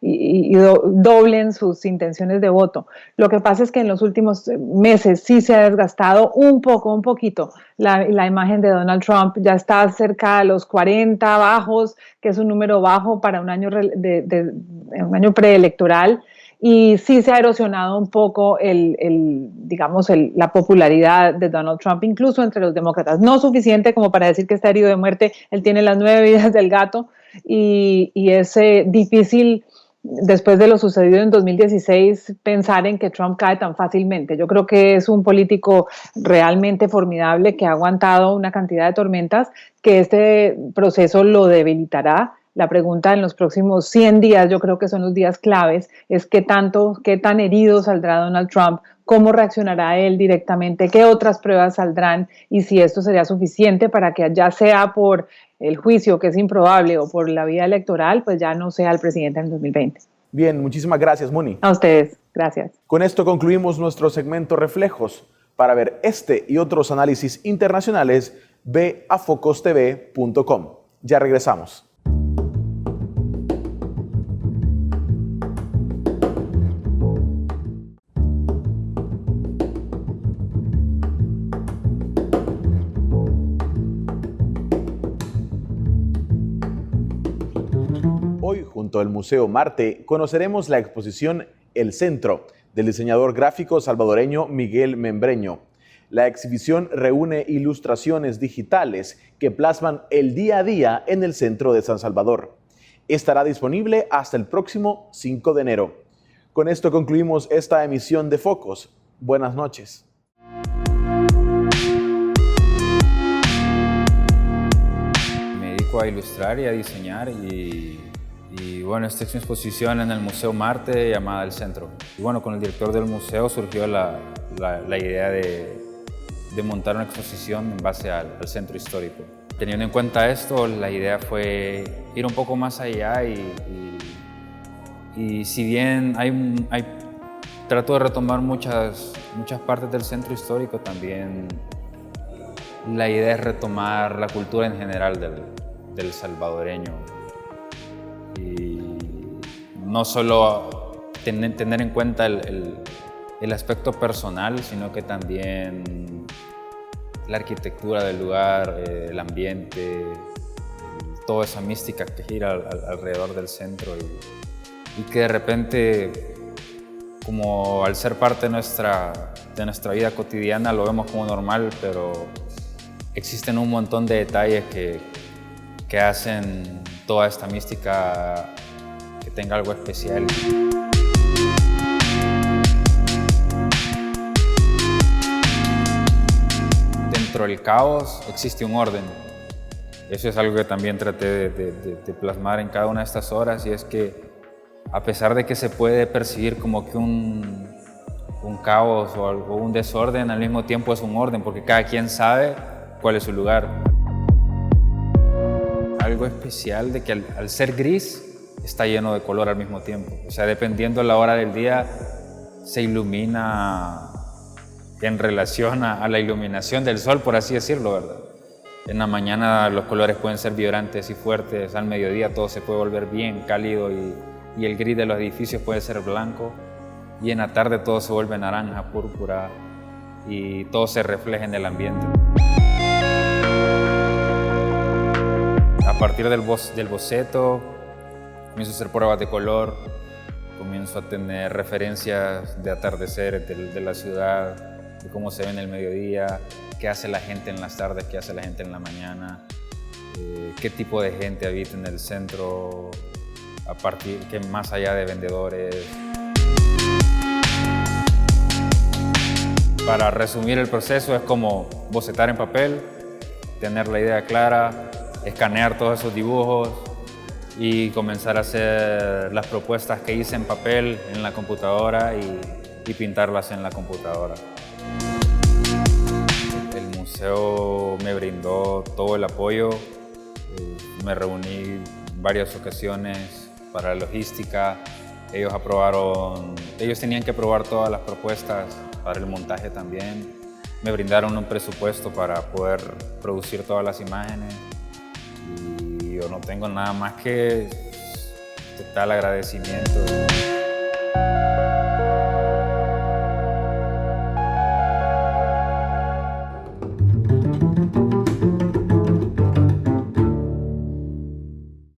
Speaker 10: y doblen sus intenciones de voto. Lo que pasa es que en los últimos meses sí se ha desgastado un poquito la imagen de Donald Trump. Ya está cerca de los 40 bajos, que es un número bajo para un año preelectoral. Y sí se ha erosionado un poco la popularidad de Donald Trump, incluso entre los demócratas. No suficiente como para decir que está herido de muerte. Él tiene las 9 vidas del gato y es difícil, después de lo sucedido en 2016, pensar en que Trump cae tan fácilmente. Yo creo que es un político realmente formidable que ha aguantado una cantidad de tormentas, que este proceso lo debilitará. La pregunta en los próximos 100 días, yo creo que son los días claves, es qué tan herido saldrá Donald Trump, cómo reaccionará él directamente, qué otras pruebas saldrán y si esto sería suficiente para que, ya sea por el juicio, que es improbable, o por la vía electoral, pues ya no sea el presidente en el 2020.
Speaker 3: Bien, muchísimas gracias, Moni.
Speaker 10: A ustedes, gracias.
Speaker 3: Con esto concluimos nuestro segmento Reflejos. Para ver este y otros análisis internacionales, ve a focostv.com. Ya regresamos. Hoy, junto al Museo Marte, conoceremos la exposición El Centro, del diseñador gráfico salvadoreño Miguel Membreño. La exhibición reúne ilustraciones digitales que plasman el día a día en el centro de San Salvador. Estará disponible hasta el próximo 5 de enero. Con esto concluimos esta emisión de Focos. Buenas noches.
Speaker 11: Me dedico a ilustrar y a diseñar y bueno, esta es una exposición en el Museo Marte llamada El Centro. Y bueno, con el director del museo surgió la idea de montar una exposición en base al centro histórico. Teniendo en cuenta esto, la idea fue ir un poco más allá y si bien trato de retomar muchas partes del centro histórico, también la idea es retomar la cultura en general del salvadoreño. Y no solo tener en cuenta el aspecto personal, sino que también la arquitectura del lugar, el ambiente, toda esa mística que gira alrededor del centro y que de repente, como al ser parte de nuestra vida cotidiana, lo vemos como normal, pero existen un montón de detalles que hacen toda esta mística que tenga algo especial. Dentro del caos existe un orden. Eso es algo que también traté de plasmar en cada una de estas horas, y es que a pesar de que se puede percibir como que un caos o un desorden, al mismo tiempo es un orden, porque cada quien sabe cuál es su lugar. Algo especial de que al ser gris está lleno de color al mismo tiempo. O sea, dependiendo la hora del día, se ilumina en relación a la iluminación del sol, por así decirlo, ¿verdad? En la mañana los colores pueden ser vibrantes y fuertes, al mediodía todo se puede volver bien cálido y el gris de los edificios puede ser blanco, y en la tarde todo se vuelve naranja, púrpura, y todo se refleja en el ambiente. A partir del boceto, comienzo a hacer pruebas de color, comienzo a tener referencias de atardeceres de la ciudad, de cómo se ve en el mediodía, qué hace la gente en las tardes, qué hace la gente en la mañana, qué tipo de gente habita en el centro, a partir que más allá de vendedores. Para resumir el proceso, es como bocetar en papel, tener la idea clara, escanear todos esos dibujos y comenzar a hacer las propuestas que hice en papel en la computadora y pintarlas en la computadora. El museo me brindó todo el apoyo, me reuní varias ocasiones para la logística, ellos tenían que aprobar todas las propuestas para el montaje también, me brindaron un presupuesto para poder producir todas las imágenes. Y yo no tengo nada más que total agradecimiento.